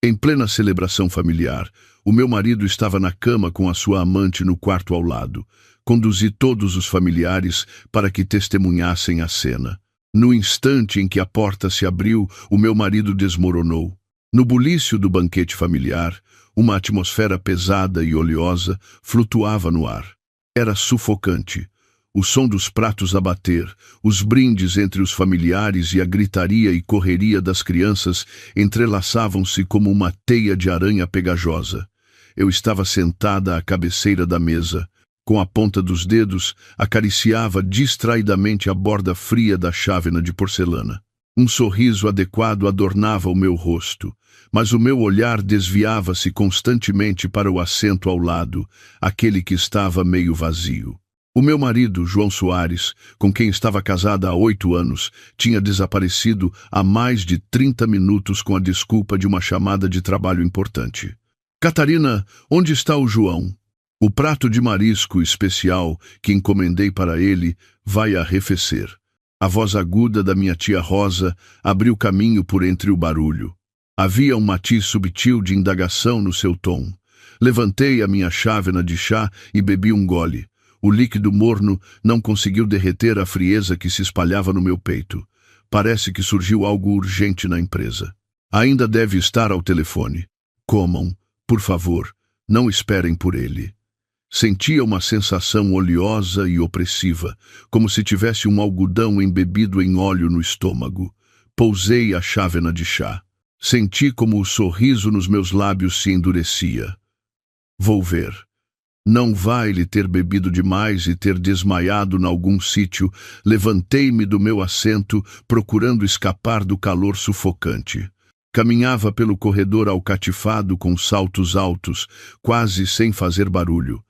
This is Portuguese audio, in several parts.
Em plena celebração familiar, o meu marido estava na cama com a sua amante no quarto ao lado. Conduzi todos os familiares para que testemunhassem a cena. No instante em que a porta se abriu, o meu marido desmoronou. No bulício do banquete familiar, uma atmosfera pesada e oleosa flutuava no ar. Era sufocante. O som dos pratos a bater, os brindes entre os familiares e a gritaria e correria das crianças entrelaçavam-se como uma teia de aranha pegajosa. Eu estava sentada à cabeceira da mesa. Com a ponta dos dedos, acariciava distraidamente a borda fria da chávena de porcelana. Um sorriso adequado adornava o meu rosto, mas o meu olhar desviava-se constantemente para o assento ao lado, aquele que estava meio vazio. O meu marido, João Soares, com quem estava casada há 8 anos, tinha desaparecido há mais de 30 minutos com a desculpa de uma chamada de trabalho importante. Catarina, onde está o João? O prato de marisco especial que encomendei para ele vai arrefecer. A voz aguda da minha tia Rosa abriu caminho por entre o barulho. Havia um matiz subtil de indagação no seu tom. Levantei a minha chávena de chá e bebi um gole. O líquido morno não conseguiu derreter a frieza que se espalhava no meu peito. Parece que surgiu algo urgente na empresa. Ainda deve estar ao telefone. Comam, por favor, não esperem por ele. Sentia uma sensação oleosa e opressiva, como se tivesse um algodão embebido em óleo no estômago. Pousei a chávena de chá. Senti como o sorriso nos meus lábios se endurecia. Vou ver. Não vai ele ter bebido demais e ter desmaiado em algum sítio. Levantei-me do meu assento, procurando escapar do calor sufocante. Caminhava pelo corredor alcatifado com saltos altos, quase sem fazer barulho.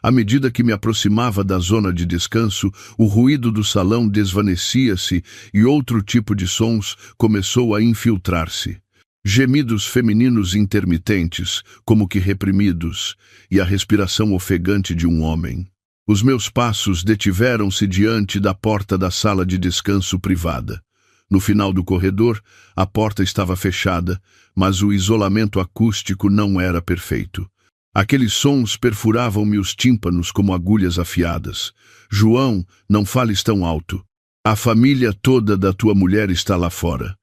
À medida que me aproximava da zona de descanso, o ruído do salão desvanecia-se e outro tipo de sons começou a infiltrar-se. Gemidos femininos intermitentes, como que reprimidos, e a respiração ofegante de um homem. Os meus passos detiveram-se diante da porta da sala de descanso privada. No final do corredor, a porta estava fechada, mas o isolamento acústico não era perfeito. Aqueles sons perfuravam-me os tímpanos como agulhas afiadas. João, não fales tão alto. A família toda da tua mulher está lá fora.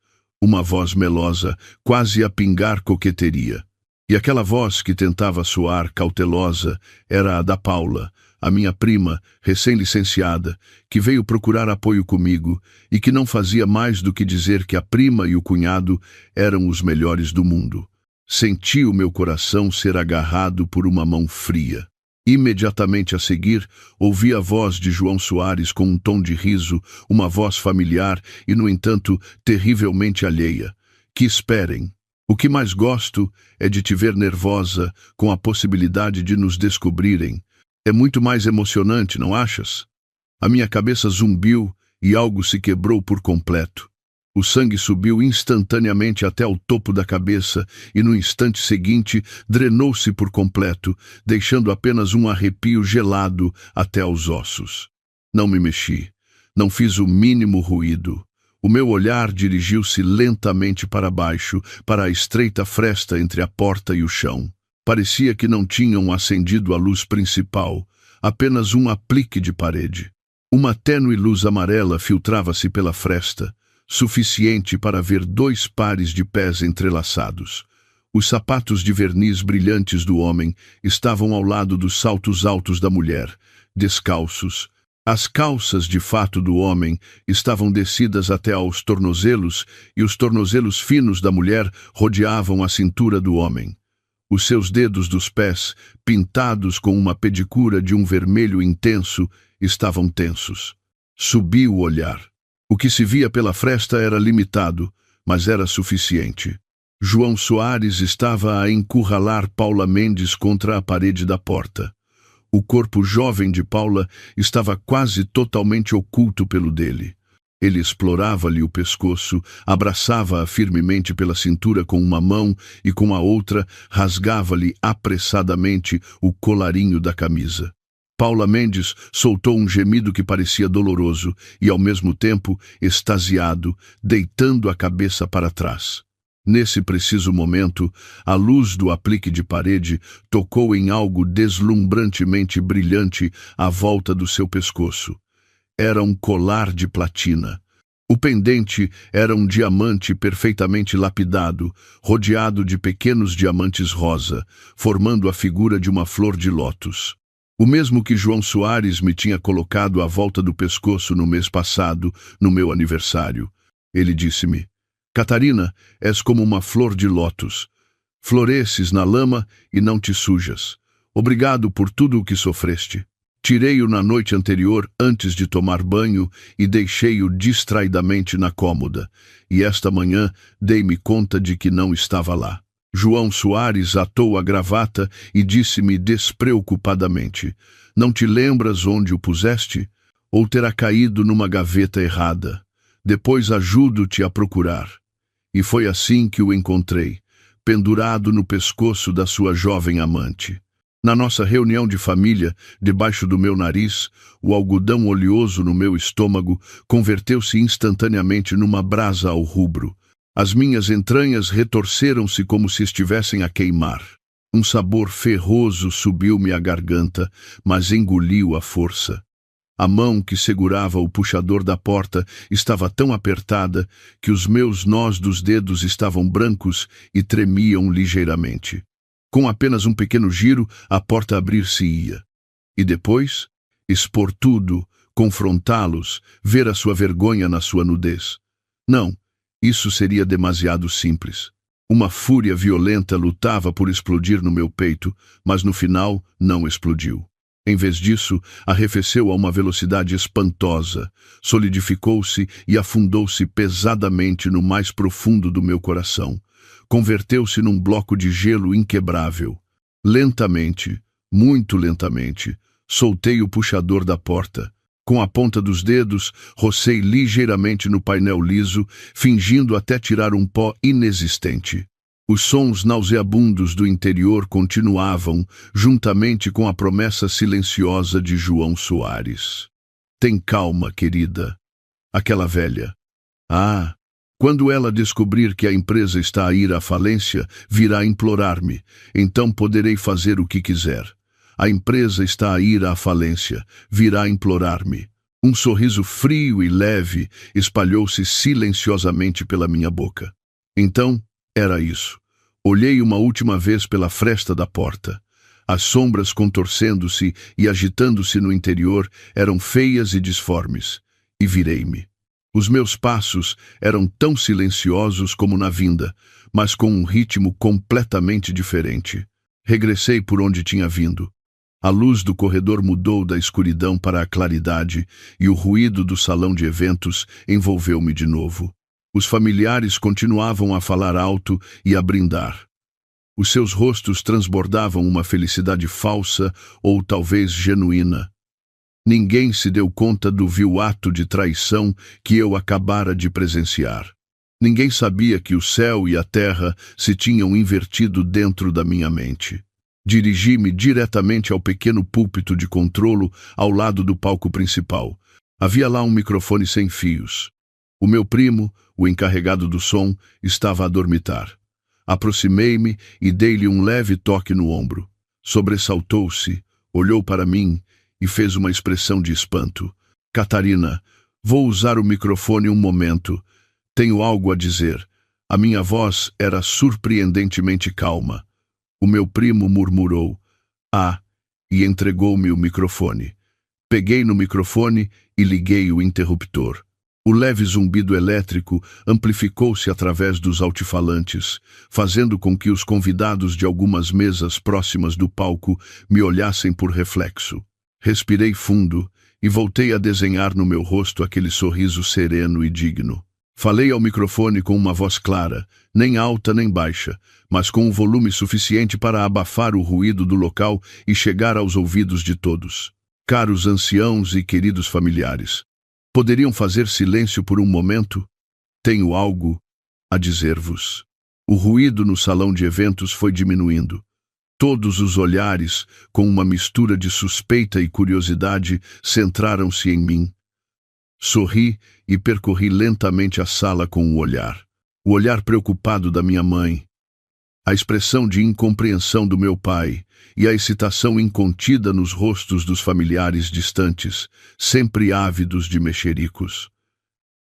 Uma voz melosa, quase a pingar coqueteria. E aquela voz que tentava soar cautelosa era a da Paula, a minha prima, recém-licenciada, que veio procurar apoio comigo e que não fazia mais do que dizer que a prima e o cunhado eram os melhores do mundo. Senti o meu coração ser agarrado por uma mão fria. Imediatamente a seguir, ouvi a voz de João Soares com um tom de riso, uma voz familiar e, no entanto, terrivelmente alheia. Que esperem. O que mais gosto é de te ver nervosa, com a possibilidade de nos descobrirem. É muito mais emocionante, não achas? A minha cabeça zumbiu e algo se quebrou por completo. O sangue subiu instantaneamente até ao topo da cabeça e, no instante seguinte, drenou-se por completo, deixando apenas um arrepio gelado até aos ossos. Não me mexi. Não fiz o mínimo ruído. O meu olhar dirigiu-se lentamente para baixo, para a estreita fresta entre a porta e o chão. Parecia que não tinham acendido a luz principal, apenas um aplique de parede. Uma tênue luz amarela filtrava-se pela fresta, suficiente para ver 2 pares de pés entrelaçados. Os sapatos de verniz brilhantes do homem estavam ao lado dos saltos altos da mulher, descalços. As calças de fato do homem estavam descidas até aos tornozelos e os tornozelos finos da mulher rodeavam a cintura do homem. Os seus dedos dos pés, pintados com uma pedicura de um vermelho intenso, estavam tensos. Subi o olhar. O que se via pela fresta era limitado, mas era suficiente. João Soares estava a encurralar Paula Mendes contra a parede da porta. O corpo jovem de Paula estava quase totalmente oculto pelo dele. Ele explorava-lhe o pescoço, abraçava-a firmemente pela cintura com uma mão e com a outra rasgava-lhe apressadamente o colarinho da camisa. Paula Mendes soltou um gemido que parecia doloroso e, ao mesmo tempo, extasiado, deitando a cabeça para trás. Nesse preciso momento, a luz do aplique de parede tocou em algo deslumbrantemente brilhante à volta do seu pescoço. Era um colar de platina. O pendente era um diamante perfeitamente lapidado, rodeado de pequenos diamantes rosa, formando a figura de uma flor de lótus. O mesmo que João Soares me tinha colocado à volta do pescoço no mês passado, no meu aniversário. Ele disse-me: Catarina, és como uma flor de lótus. Floresces na lama e não te sujas. Obrigado por tudo o que sofreste. Tirei-o na noite anterior, antes de tomar banho, e deixei-o distraidamente na cômoda. E esta manhã dei-me conta de que não estava lá. João Soares atou a gravata e disse-me despreocupadamente: Não te lembras onde o puseste? Ou terá caído numa gaveta errada? Depois ajudo-te a procurar. E foi assim que o encontrei, pendurado no pescoço da sua jovem amante. Na nossa reunião de família, debaixo do meu nariz, o algodão oleoso no meu estômago converteu-se instantaneamente numa brasa ao rubro. As minhas entranhas retorceram-se como se estivessem a queimar. Um sabor ferroso subiu-me à garganta, mas engoliu à força. A mão que segurava o puxador da porta estava tão apertada que os meus nós dos dedos estavam brancos e tremiam ligeiramente. Com apenas um pequeno giro, a porta abrir-se-ia. E depois, expor tudo, confrontá-los, ver a sua vergonha na sua nudez. Não, isso seria demasiado simples. Uma fúria violenta lutava por explodir no meu peito, mas no final não explodiu. Em vez disso, arrefeceu a uma velocidade espantosa, solidificou-se e afundou-se pesadamente no mais profundo do meu coração. Converteu-se num bloco de gelo inquebrável. Lentamente, muito lentamente, soltei o puxador da porta. Com a ponta dos dedos, rocei ligeiramente no painel liso, fingindo até tirar um pó inexistente. Os sons nauseabundos do interior continuavam, juntamente com a promessa silenciosa de João Soares. Tem calma, querida. Aquela velha. Ah, quando ela descobrir que a empresa está a ir à falência, virá implorar-me. Então poderei fazer o que quiser. A empresa está a ir à falência, virá implorar-me. Um sorriso frio e leve espalhou-se silenciosamente pela minha boca. Então, era isso. Olhei uma última vez pela fresta da porta. As sombras contorcendo-se e agitando-se no interior eram feias e disformes. E virei-me. Os meus passos eram tão silenciosos como na vinda, mas com um ritmo completamente diferente. Regressei por onde tinha vindo. A luz do corredor mudou da escuridão para a claridade e o ruído do salão de eventos envolveu-me de novo. Os familiares continuavam a falar alto e a brindar. Os seus rostos transbordavam uma felicidade falsa ou talvez genuína. Ninguém se deu conta do vil ato de traição que eu acabara de presenciar. Ninguém sabia que o céu e a terra se tinham invertido dentro da minha mente. Dirigi-me diretamente ao pequeno púlpito de controlo ao lado do palco principal. Havia lá um microfone sem fios. O meu primo, o encarregado do som, estava a dormitar. Aproximei-me e dei-lhe um leve toque no ombro. Sobressaltou-se, olhou para mim e fez uma expressão de espanto. Catarina, vou usar o microfone um momento. Tenho algo a dizer. A minha voz era surpreendentemente calma. O meu primo murmurou, e entregou-me o microfone. Peguei no microfone e liguei o interruptor. O leve zumbido elétrico amplificou-se através dos altifalantes, fazendo com que os convidados de algumas mesas próximas do palco me olhassem por reflexo. Respirei fundo e voltei a desenhar no meu rosto aquele sorriso sereno e digno. Falei ao microfone com uma voz clara, nem alta nem baixa, mas com um volume suficiente para abafar o ruído do local e chegar aos ouvidos de todos. Caros anciãos e queridos familiares, poderiam fazer silêncio por um momento? Tenho algo a dizer-vos. O ruído no salão de eventos foi diminuindo. Todos os olhares, com uma mistura de suspeita e curiosidade, centraram-se em mim. Sorri e percorri lentamente a sala com o olhar. O olhar preocupado da minha mãe, a expressão de incompreensão do meu pai e a excitação incontida nos rostos dos familiares distantes, sempre ávidos de mexericos.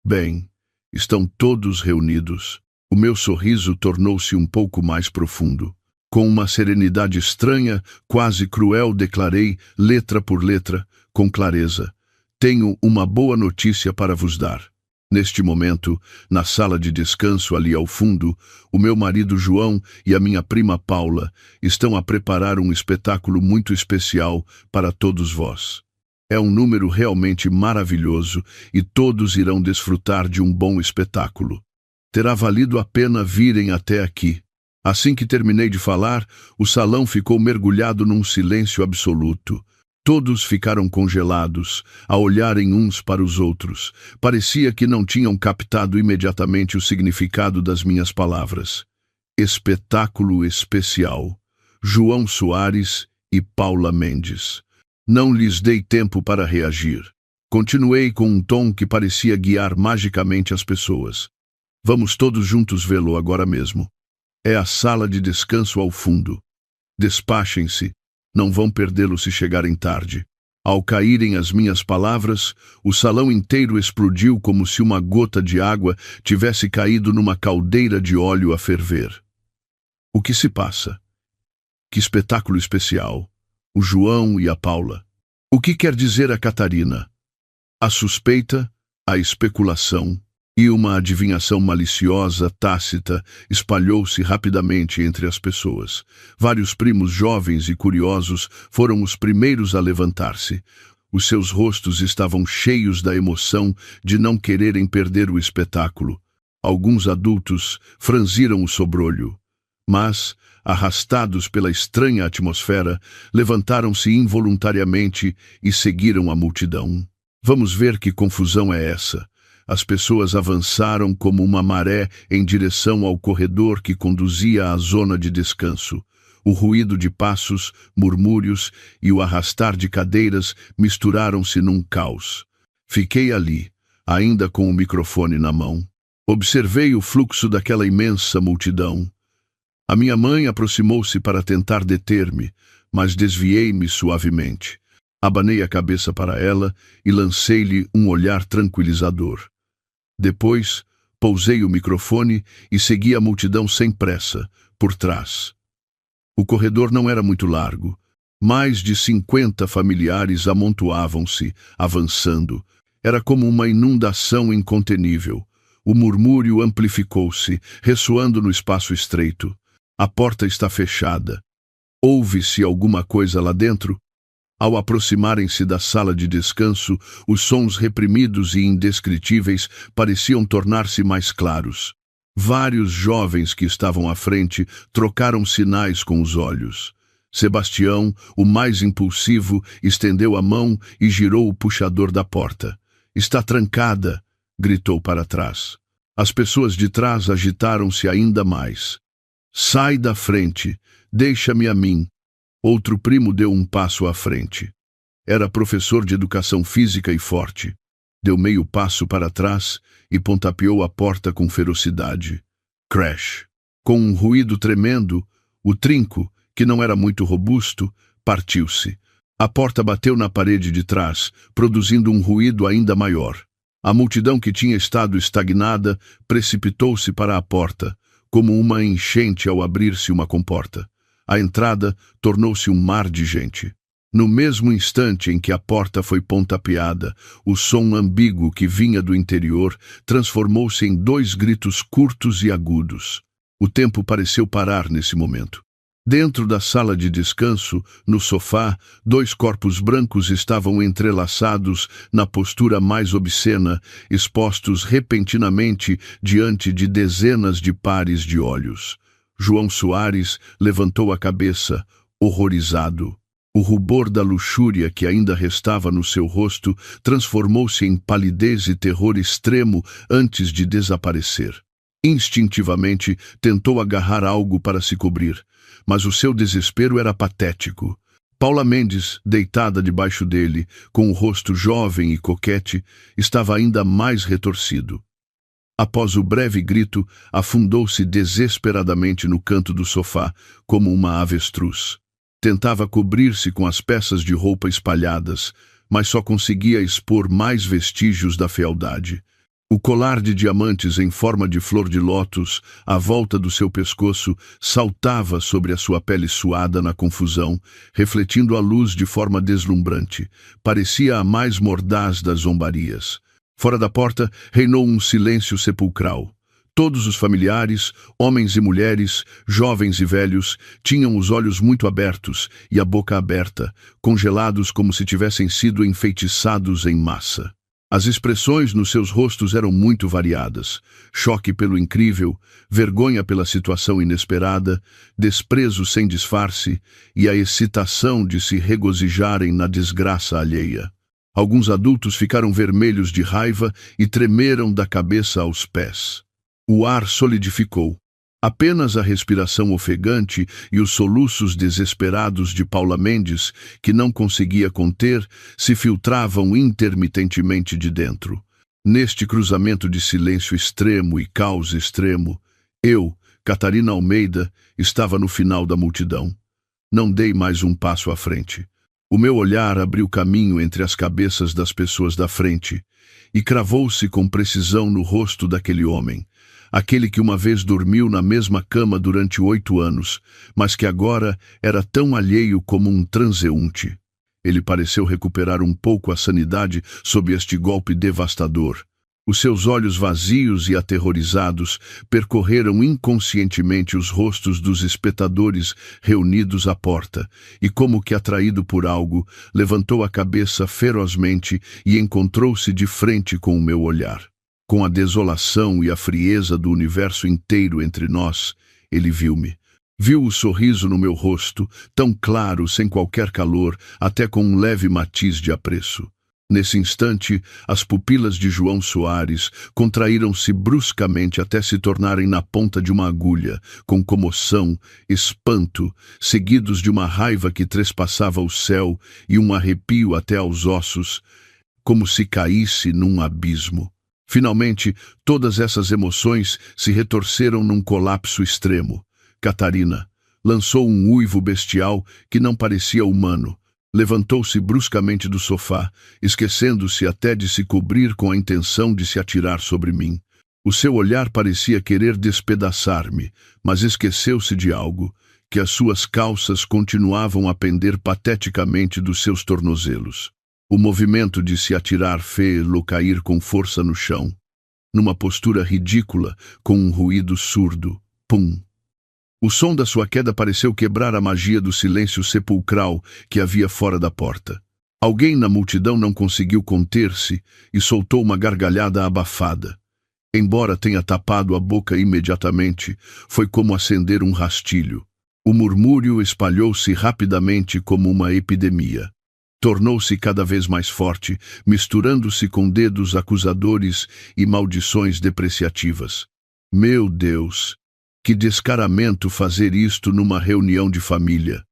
Bem, estão todos reunidos. O meu sorriso tornou-se um pouco mais profundo. Com uma serenidade estranha, quase cruel, declarei, letra por letra, com clareza: tenho uma boa notícia para vos dar. Neste momento, na sala de descanso ali ao fundo, o meu marido João e a minha prima Paula estão a preparar um espetáculo muito especial para todos vós. É um número realmente maravilhoso e todos irão desfrutar de um bom espetáculo. Terá valido a pena virem até aqui. Assim que terminei de falar, o salão ficou mergulhado num silêncio absoluto. Todos ficaram congelados, a olharem uns para os outros. Parecia que não tinham captado imediatamente o significado das minhas palavras. Espetáculo especial. João Soares e Paula Mendes. Não lhes dei tempo para reagir. Continuei com um tom que parecia guiar magicamente as pessoas. Vamos todos juntos vê-lo agora mesmo. É a sala de descanso ao fundo. Despachem-se. Não vão perdê-lo se chegarem tarde. Ao caírem as minhas palavras, o salão inteiro explodiu como se uma gota de água tivesse caído numa caldeira de óleo a ferver. O que se passa? Que espetáculo especial! O João e a Paula. O que quer dizer a Catarina? A suspeita, a especulação e uma adivinhação maliciosa, tácita, espalhou-se rapidamente entre as pessoas. Vários primos jovens e curiosos foram os primeiros a levantar-se. Os seus rostos estavam cheios da emoção de não quererem perder o espetáculo. Alguns adultos franziram o sobrolho, mas, arrastados pela estranha atmosfera, levantaram-se involuntariamente e seguiram a multidão. Vamos ver que confusão é essa. As pessoas avançaram como uma maré em direção ao corredor que conduzia à zona de descanso. O ruído de passos, murmúrios e o arrastar de cadeiras misturaram-se num caos. Fiquei ali, ainda com o microfone na mão. Observei o fluxo daquela imensa multidão. A minha mãe aproximou-se para tentar deter-me, mas desviei-me suavemente. Abanei a cabeça para ela e lancei-lhe um olhar tranquilizador. Depois, pousei o microfone e segui a multidão sem pressa, por trás. O corredor não era muito largo. Mais de 50 familiares amontoavam-se, avançando. Era como uma inundação incontenível. O murmúrio amplificou-se, ressoando no espaço estreito. A porta está fechada. Ouve-se alguma coisa lá dentro? Ao aproximarem-se da sala de descanso, os sons reprimidos e indescritíveis pareciam tornar-se mais claros. Vários jovens que estavam à frente trocaram sinais com os olhos. Sebastião, o mais impulsivo, estendeu a mão e girou o puxador da porta. "Está trancada!" gritou para trás. As pessoas de trás agitaram-se ainda mais. "Sai da frente! Deixa-me a mim!" Outro primo deu um passo à frente. Era professor de educação física e forte. Deu meio passo para trás e pontapeou a porta com ferocidade. Crash! Com um ruído tremendo, o trinco, que não era muito robusto, partiu-se. A porta bateu na parede de trás, produzindo um ruído ainda maior. A multidão que tinha estado estagnada precipitou-se para a porta, como uma enchente ao abrir-se uma comporta. A entrada tornou-se um mar de gente. No mesmo instante em que a porta foi pontapeada, o som ambíguo que vinha do interior transformou-se em 2 gritos curtos e agudos. O tempo pareceu parar nesse momento. Dentro da sala de descanso, no sofá, 2 corpos brancos estavam entrelaçados na postura mais obscena, expostos repentinamente diante de dezenas de pares de olhos. João Soares levantou a cabeça, horrorizado. O rubor da luxúria que ainda restava no seu rosto transformou-se em palidez e terror extremo antes de desaparecer. Instintivamente, tentou agarrar algo para se cobrir, mas o seu desespero era patético. Paula Mendes, deitada debaixo dele, com o rosto jovem e coquete, estava ainda mais retorcido. Após o breve grito, afundou-se desesperadamente no canto do sofá, como uma avestruz. Tentava cobrir-se com as peças de roupa espalhadas, mas só conseguia expor mais vestígios da fealdade. O colar de diamantes em forma de flor de lótus, à volta do seu pescoço, saltava sobre a sua pele suada na confusão, refletindo a luz de forma deslumbrante. Parecia a mais mordaz das zombarias. Fora da porta, reinou um silêncio sepulcral. Todos os familiares, homens e mulheres, jovens e velhos, tinham os olhos muito abertos e a boca aberta, congelados como se tivessem sido enfeitiçados em massa. As expressões nos seus rostos eram muito variadas: choque pelo incrível, vergonha pela situação inesperada, desprezo sem disfarce e a excitação de se regozijarem na desgraça alheia. Alguns adultos ficaram vermelhos de raiva e tremeram da cabeça aos pés. O ar solidificou. Apenas a respiração ofegante e os soluços desesperados de Paula Mendes, que não conseguia conter, se filtravam intermitentemente de dentro. Neste cruzamento de silêncio extremo e caos extremo, eu, Catarina Almeida, estava no final da multidão. Não dei mais um passo à frente. O meu olhar abriu caminho entre as cabeças das pessoas da frente e cravou-se com precisão no rosto daquele homem. Aquele que uma vez dormiu na mesma cama durante 8 anos, mas que agora era tão alheio como um transeunte. Ele pareceu recuperar um pouco a sanidade sob este golpe devastador. Os seus olhos vazios e aterrorizados percorreram inconscientemente os rostos dos espectadores reunidos à porta, e como que atraído por algo, levantou a cabeça ferozmente e encontrou-se de frente com o meu olhar. Com a desolação e a frieza do universo inteiro entre nós, ele viu-me. Viu o sorriso no meu rosto, tão claro, sem qualquer calor, até com um leve matiz de apreço. Nesse instante, as pupilas de João Soares contraíram-se bruscamente até se tornarem na ponta de uma agulha, com comoção, espanto, seguidos de uma raiva que trespassava o céu e um arrepio até aos ossos, como se caísse num abismo. Finalmente, todas essas emoções se retorceram num colapso extremo. Catarina lançou um uivo bestial que não parecia humano. Levantou-se bruscamente do sofá, esquecendo-se até de se cobrir com a intenção de se atirar sobre mim. O seu olhar parecia querer despedaçar-me, mas esqueceu-se de algo, que as suas calças continuavam a pender pateticamente dos seus tornozelos. O movimento de se atirar fê-lo cair com força no chão, numa postura ridícula, com um ruído surdo. Pum! O som da sua queda pareceu quebrar a magia do silêncio sepulcral que havia fora da porta. Alguém na multidão não conseguiu conter-se e soltou uma gargalhada abafada. Embora tenha tapado a boca imediatamente, foi como acender um rastilho. O murmúrio espalhou-se rapidamente como uma epidemia. Tornou-se cada vez mais forte, misturando-se com dedos acusadores e maldições depreciativas. Meu Deus! Que descaramento fazer isto numa reunião de família!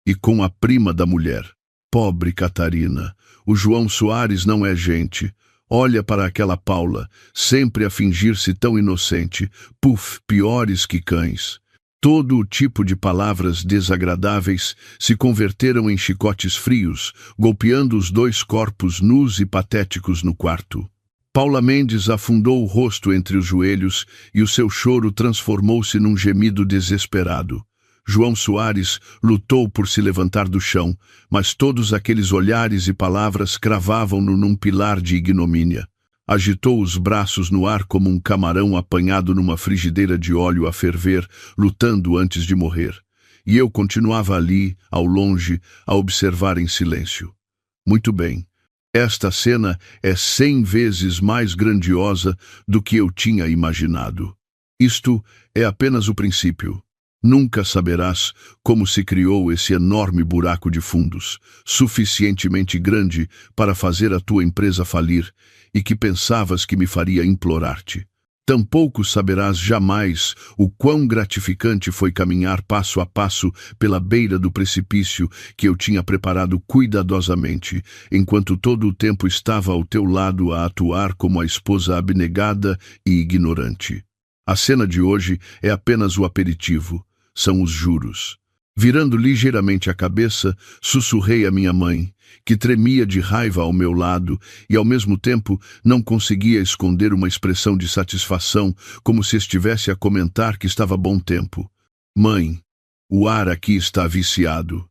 E com a prima da mulher. Pobre Catarina! O João Soares não é gente. Olha para aquela Paula, sempre a fingir-se tão inocente. Puf, piores que cães. Todo o tipo de palavras desagradáveis se converteram em chicotes frios, golpeando os dois corpos nus e patéticos no quarto. Paula Mendes afundou o rosto entre os joelhos e o seu choro transformou-se num gemido desesperado. João Soares lutou por se levantar do chão, mas todos aqueles olhares e palavras cravavam-no num pilar de ignomínia. Agitou os braços no ar como um camarão apanhado numa frigideira de óleo a ferver, lutando antes de morrer. E eu continuava ali, ao longe, a observar em silêncio. Muito bem. Esta cena é 100 vezes mais grandiosa do que eu tinha imaginado. Isto é apenas o princípio. Nunca saberás como se criou esse enorme buraco de fundos, suficientemente grande para fazer a tua empresa falir, e que pensavas que me faria implorar-te. Tampouco saberás jamais o quão gratificante foi caminhar passo a passo pela beira do precipício que eu tinha preparado cuidadosamente, enquanto todo o tempo estava ao teu lado a atuar como a esposa abnegada e ignorante. A cena de hoje é apenas o aperitivo, são os juros. Virando ligeiramente a cabeça, sussurrei à minha mãe, que tremia de raiva ao meu lado e, ao mesmo tempo, não conseguia esconder uma expressão de satisfação, como se estivesse a comentar que estava bom tempo. Mãe, o ar aqui está viciado.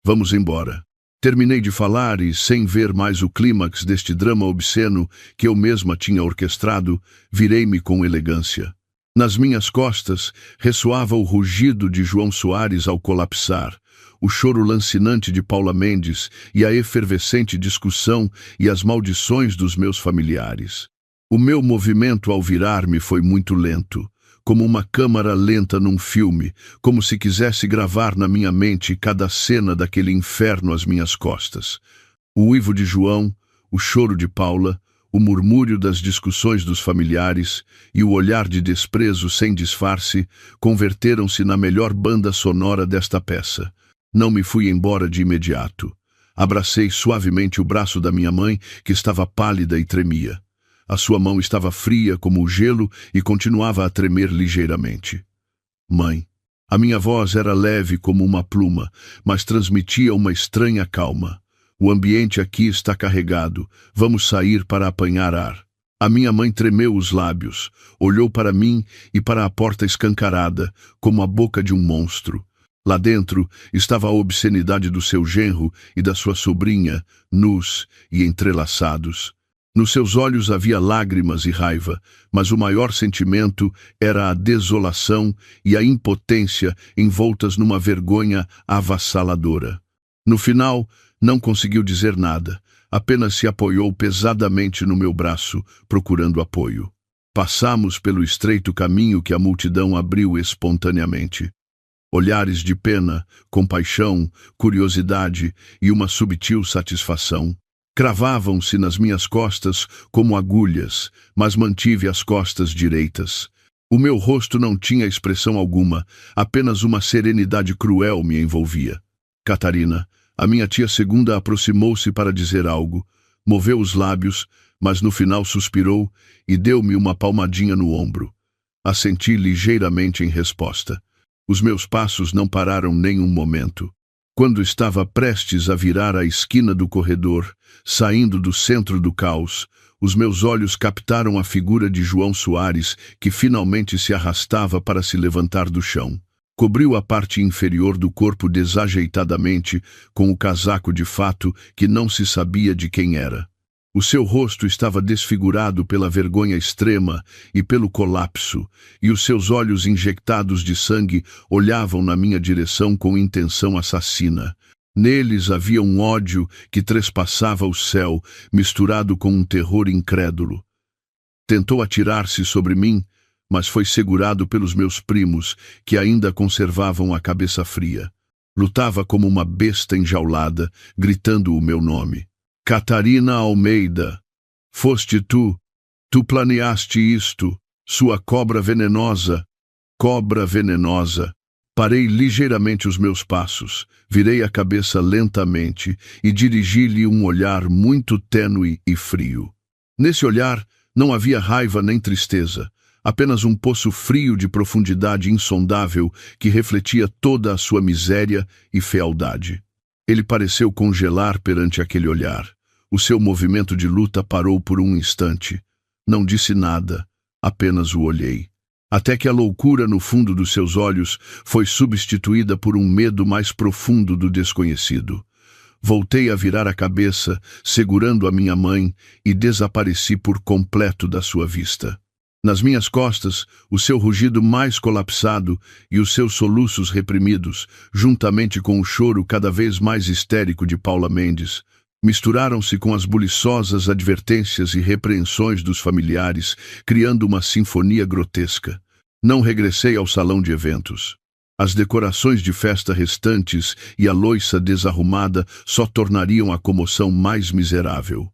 Vamos embora. Terminei de falar e, sem ver mais o clímax deste drama obsceno que eu mesma tinha orquestrado, virei-me com elegância. Nas minhas costas ressoava o rugido de João Soares ao colapsar, o choro lancinante de Paula Mendes e a efervescente discussão e as maldições dos meus familiares. O meu movimento ao virar-me foi muito lento, como uma câmara lenta num filme, como se quisesse gravar na minha mente cada cena daquele inferno às minhas costas. O uivo de João, o choro de Paula, o murmúrio das discussões dos familiares e o olhar de desprezo sem disfarce converteram-se na melhor banda sonora desta peça. Não me fui embora de imediato. Abracei suavemente o braço da minha mãe, que estava pálida e tremia. A sua mão estava fria como o gelo e continuava a tremer ligeiramente. Mãe. A minha voz era leve como uma pluma, mas transmitia uma estranha calma. O ambiente aqui está carregado. Vamos sair para apanhar ar. A minha mãe tremeu os lábios, olhou para mim e para a porta escancarada, como a boca de um monstro. Lá dentro estava a obscenidade do seu genro e da sua sobrinha, nus e entrelaçados. Nos seus olhos havia lágrimas e raiva, mas o maior sentimento era a desolação e a impotência envoltas numa vergonha avassaladora. No final, não conseguiu dizer nada, apenas se apoiou pesadamente no meu braço, procurando apoio. Passamos pelo estreito caminho que a multidão abriu espontaneamente. Olhares de pena, compaixão, curiosidade e uma subtil satisfação cravavam-se nas minhas costas como agulhas, mas mantive as costas direitas. O meu rosto não tinha expressão alguma, apenas uma serenidade cruel me envolvia. Catarina, a minha tia segunda, aproximou-se para dizer algo, moveu os lábios, mas no final suspirou e deu-me uma palmadinha no ombro. Assenti ligeiramente em resposta. Os meus passos não pararam nem um momento. Quando estava prestes a virar a esquina do corredor, saindo do centro do caos, os meus olhos captaram a figura de João Soares, que finalmente se arrastava para se levantar do chão. Cobriu a parte inferior do corpo desajeitadamente com o casaco de fato que não se sabia de quem era. O seu rosto estava desfigurado pela vergonha extrema e pelo colapso, e os seus olhos injectados de sangue olhavam na minha direção com intenção assassina. Neles havia um ódio que trespassava o céu, misturado com um terror incrédulo. Tentou atirar-se sobre mim, mas foi segurado pelos meus primos, que ainda conservavam a cabeça fria. Lutava como uma besta enjaulada, gritando o meu nome. Catarina Almeida, foste tu planeaste isto, sua cobra venenosa. Cobra venenosa. Parei ligeiramente os meus passos, virei a cabeça lentamente e dirigi-lhe um olhar muito tênue e frio. Nesse olhar não havia raiva nem tristeza, apenas um poço frio de profundidade insondável que refletia toda a sua miséria e fealdade. Ele pareceu congelar perante aquele olhar. O seu movimento de luta parou por um instante. Não disse nada, apenas o olhei. Até que a loucura no fundo dos seus olhos foi substituída por um medo mais profundo do desconhecido. Voltei a virar a cabeça, segurando a minha mãe, e desapareci por completo da sua vista. Nas minhas costas, o seu rugido mais colapsado e os seus soluços reprimidos, juntamente com o choro cada vez mais histérico de Paula Mendes, misturaram-se com as buliçosas advertências e repreensões dos familiares, criando uma sinfonia grotesca. Não regressei ao salão de eventos. As decorações de festa restantes e a louça desarrumada só tornariam a comoção mais miserável.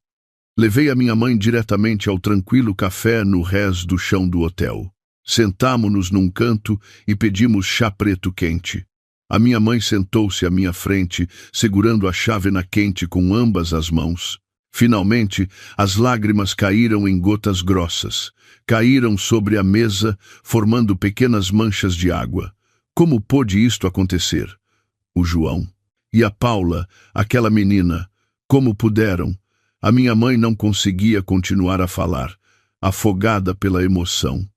Levei a minha mãe diretamente ao tranquilo café no rés do chão do hotel. Sentámo-nos num canto e pedimos chá preto quente. A minha mãe sentou-se à minha frente, segurando a chávena quente com ambas as mãos. Finalmente, as lágrimas caíram em gotas grossas. Caíram sobre a mesa, formando pequenas manchas de água. Como pôde isto acontecer? O João e a Paula, aquela menina, como puderam? A minha mãe não conseguia continuar a falar, afogada pela emoção.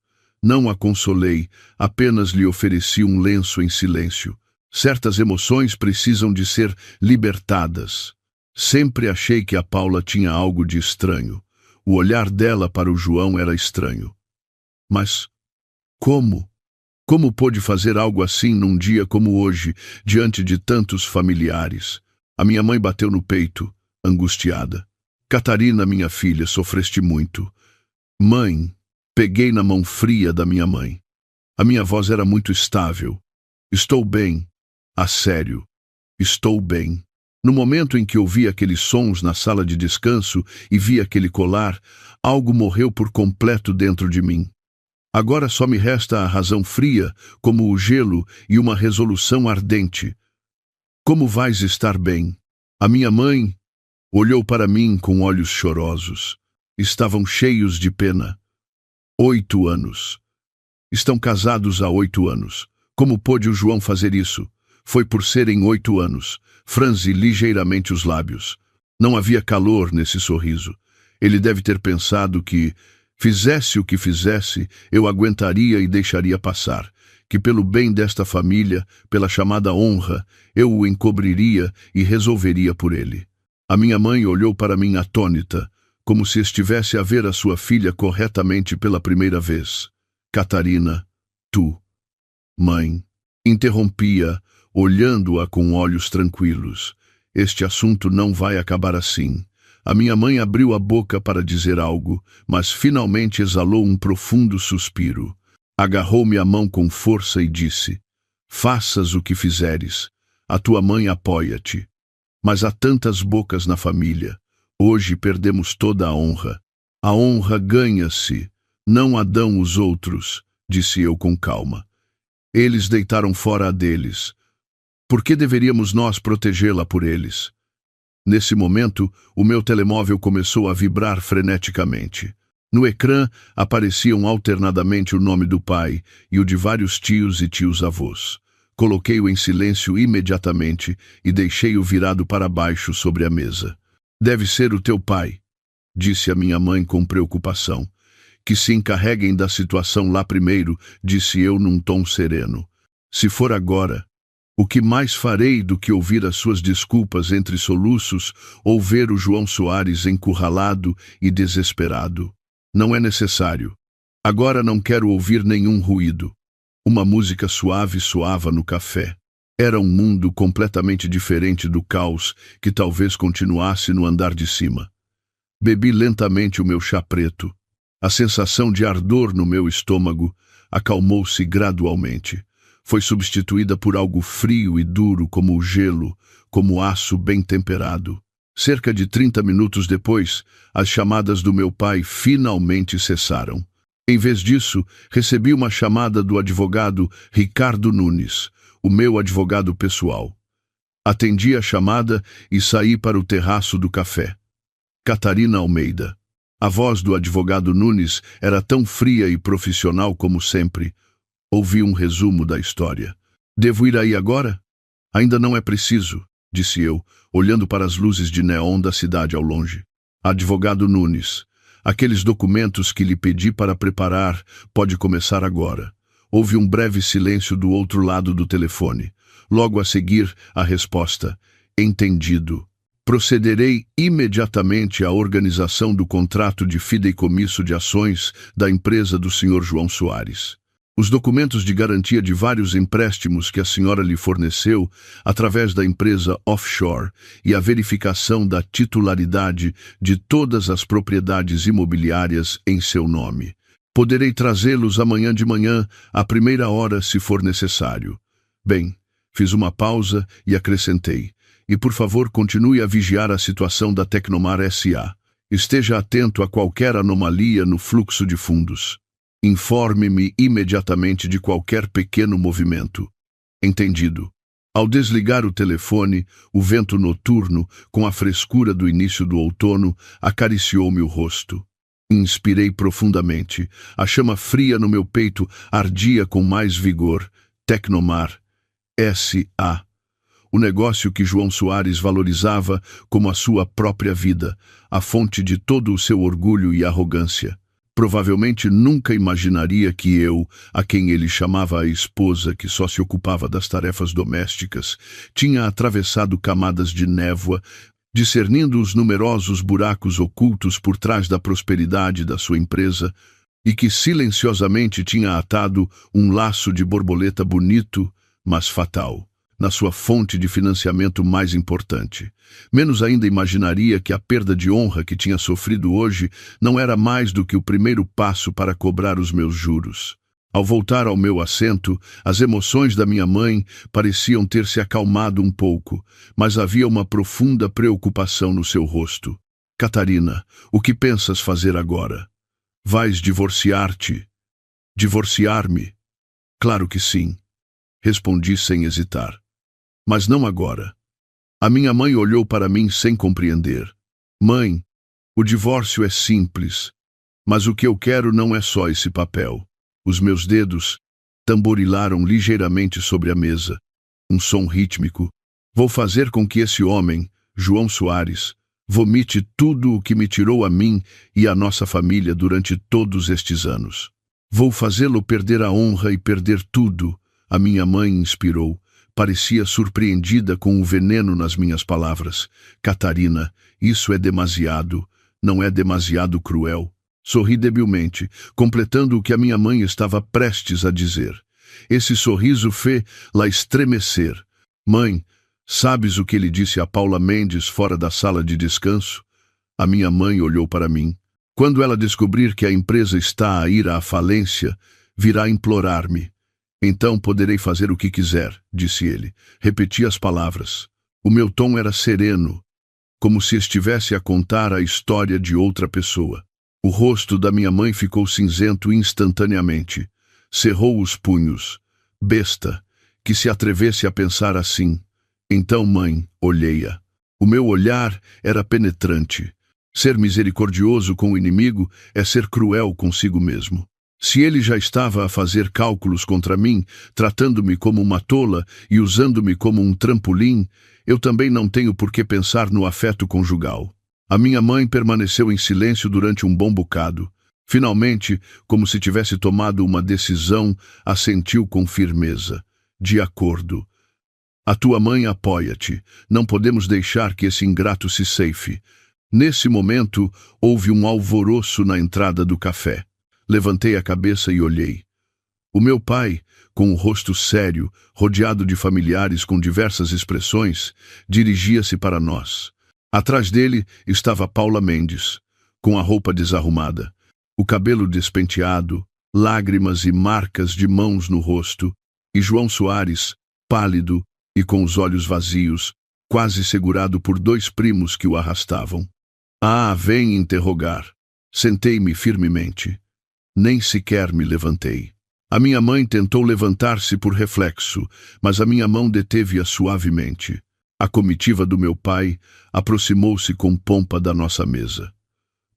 Não a consolei, apenas lhe ofereci um lenço em silêncio. Certas emoções precisam de ser libertadas. Sempre achei que a Paula tinha algo de estranho. O olhar dela para o João era estranho. Mas como? Como pôde fazer algo assim num dia como hoje, diante de tantos familiares? A minha mãe bateu no peito, angustiada. Catarina, minha filha, sofreste muito. Mãe, peguei na mão fria da minha mãe. A minha voz era muito estável. Estou bem. A sério. Estou bem. No momento em que ouvi aqueles sons na sala de descanso e vi aquele colar, algo morreu por completo dentro de mim. Agora só me resta a razão fria, como o gelo, e uma resolução ardente. Como vais estar bem? A minha mãe olhou para mim com olhos chorosos. Estavam cheios de pena. 8 anos. Estão casados há 8 anos. Como pôde o João fazer isso? Foi por serem 8 anos. Franzi ligeiramente os lábios. Não havia calor nesse sorriso. Ele deve ter pensado que, fizesse o que fizesse, eu aguentaria e deixaria passar. Que pelo bem desta família, pela chamada honra, eu o encobriria e resolveria por ele. A minha mãe olhou para mim atônita, como se estivesse a ver a sua filha corretamente pela primeira vez. Catarina, tu. Mãe. Interrompia, olhando-a com olhos tranquilos. Este assunto não vai acabar assim. A minha mãe abriu a boca para dizer algo, mas finalmente exalou um profundo suspiro. Agarrou-me a mão com força e disse: faças o que fizeres. A tua mãe apoia-te. Mas há tantas bocas na família. Hoje perdemos toda a honra. A honra ganha-se, não a dão os outros, disse eu com calma. Eles deitaram fora a deles. Por que deveríamos nós protegê-la por eles? Nesse momento, o meu telemóvel começou a vibrar freneticamente. No ecrã apareciam alternadamente o nome do pai e o de vários tios e tios-avós. Coloquei-o em silêncio imediatamente e deixei-o virado para baixo sobre a mesa. Deve ser o teu pai, disse a minha mãe com preocupação. Que se encarreguem da situação lá primeiro, disse eu num tom sereno. Se for agora, o que mais farei do que ouvir as suas desculpas entre soluços ou ver o João Soares encurralado e desesperado? Não é necessário. Agora não quero ouvir nenhum ruído. Uma música suave soava no café. Era um mundo completamente diferente do caos que talvez continuasse no andar de cima. Bebi lentamente o meu chá preto. A sensação de ardor no meu estômago acalmou-se gradualmente. Foi substituída por algo frio e duro como o gelo, como aço bem temperado. Cerca de 30 minutos depois, as chamadas do meu pai finalmente cessaram. Em vez disso, recebi uma chamada do advogado Ricardo Nunes, o meu advogado pessoal. Atendi a chamada e saí para o terraço do café. Catarina Almeida. A voz do advogado Nunes era tão fria e profissional como sempre. Ouvi um resumo da história. Devo ir aí agora? Ainda não é preciso, disse eu, olhando para as luzes de neon da cidade ao longe. Advogado Nunes. Aqueles documentos que lhe pedi para preparar pode começar agora. Houve um breve silêncio do outro lado do telefone. Logo a seguir, a resposta: entendido. Procederei imediatamente à organização do contrato de fideicomisso de ações da empresa do Sr. João Soares. Os documentos de garantia de vários empréstimos que a senhora lhe forneceu através da empresa offshore e a verificação da titularidade de todas as propriedades imobiliárias em seu nome. Poderei trazê-los amanhã de manhã, à primeira hora, se for necessário. Bem, fiz uma pausa e acrescentei: e por favor continue a vigiar a situação da Tecnomar S.A. Esteja atento a qualquer anomalia no fluxo de fundos. Informe-me imediatamente de qualquer pequeno movimento. Entendido. Ao desligar o telefone, o vento noturno, com a frescura do início do outono, acariciou-me o rosto. Inspirei profundamente. A chama fria no meu peito ardia com mais vigor. Tecnomar. S.A. O negócio que João Soares valorizava como a sua própria vida, a fonte de todo o seu orgulho e arrogância. Provavelmente nunca imaginaria que eu, a quem ele chamava a esposa que só se ocupava das tarefas domésticas, tinha atravessado camadas de névoa, discernindo os numerosos buracos ocultos por trás da prosperidade da sua empresa, e que silenciosamente tinha atado um laço de borboleta bonito, mas fatal, na sua fonte de financiamento mais importante. Menos ainda imaginaria que a perda de honra que tinha sofrido hoje não era mais do que o primeiro passo para cobrar os meus juros. Ao voltar ao meu assento, as emoções da minha mãe pareciam ter se acalmado um pouco, mas havia uma profunda preocupação no seu rosto. Catarina, o que pensas fazer agora? Vais divorciar-te? Divorciar-me? Claro que sim, respondi sem hesitar. Mas não agora. A minha mãe olhou para mim sem compreender. Mãe, o divórcio é simples, mas o que eu quero não é só esse papel. Os meus dedos tamborilaram ligeiramente sobre a mesa. Um som rítmico. Vou fazer com que esse homem, João Soares, vomite tudo o que me tirou a mim e a nossa família durante todos estes anos. Vou fazê-lo perder a honra e perder tudo. A minha mãe inspirou. Parecia surpreendida com o veneno nas minhas palavras. Catarina, isso é demasiado. Não é demasiado cruel? Sorri debilmente, completando o que a minha mãe estava prestes a dizer. Esse sorriso fê-la estremecer. Mãe, sabes o que ele disse a Paula Mendes fora da sala de descanso? A minha mãe olhou para mim. Quando ela descobrir que a empresa está a ir à falência, virá implorar-me. Então poderei fazer o que quiser, disse ele. Repeti as palavras. O meu tom era sereno, como se estivesse a contar a história de outra pessoa. O rosto da minha mãe ficou cinzento instantaneamente. Cerrou os punhos. Besta, que se atrevesse a pensar assim. Então, mãe, olhei-a. O meu olhar era penetrante. Ser misericordioso com o inimigo é ser cruel consigo mesmo. Se ele já estava a fazer cálculos contra mim, tratando-me como uma tola e usando-me como um trampolim, eu também não tenho por que pensar no afeto conjugal. A minha mãe permaneceu em silêncio durante um bom bocado. Finalmente, como se tivesse tomado uma decisão, assentiu com firmeza. De acordo. A tua mãe apoia-te. Não podemos deixar que esse ingrato se ceife. Nesse momento, houve um alvoroço na entrada do café. Levantei a cabeça e olhei. O meu pai, com o rosto sério, rodeado de familiares com diversas expressões, dirigia-se para nós. Atrás dele estava Paula Mendes, com a roupa desarrumada, o cabelo despenteado, lágrimas e marcas de mãos no rosto, e João Soares, pálido e com os olhos vazios, quase segurado por dois primos que o arrastavam. Ah, vem interrogar. Sentei-me firmemente. Nem sequer me levantei. A minha mãe tentou levantar-se por reflexo, mas a minha mão deteve-a suavemente. A comitiva do meu pai aproximou-se com pompa da nossa mesa.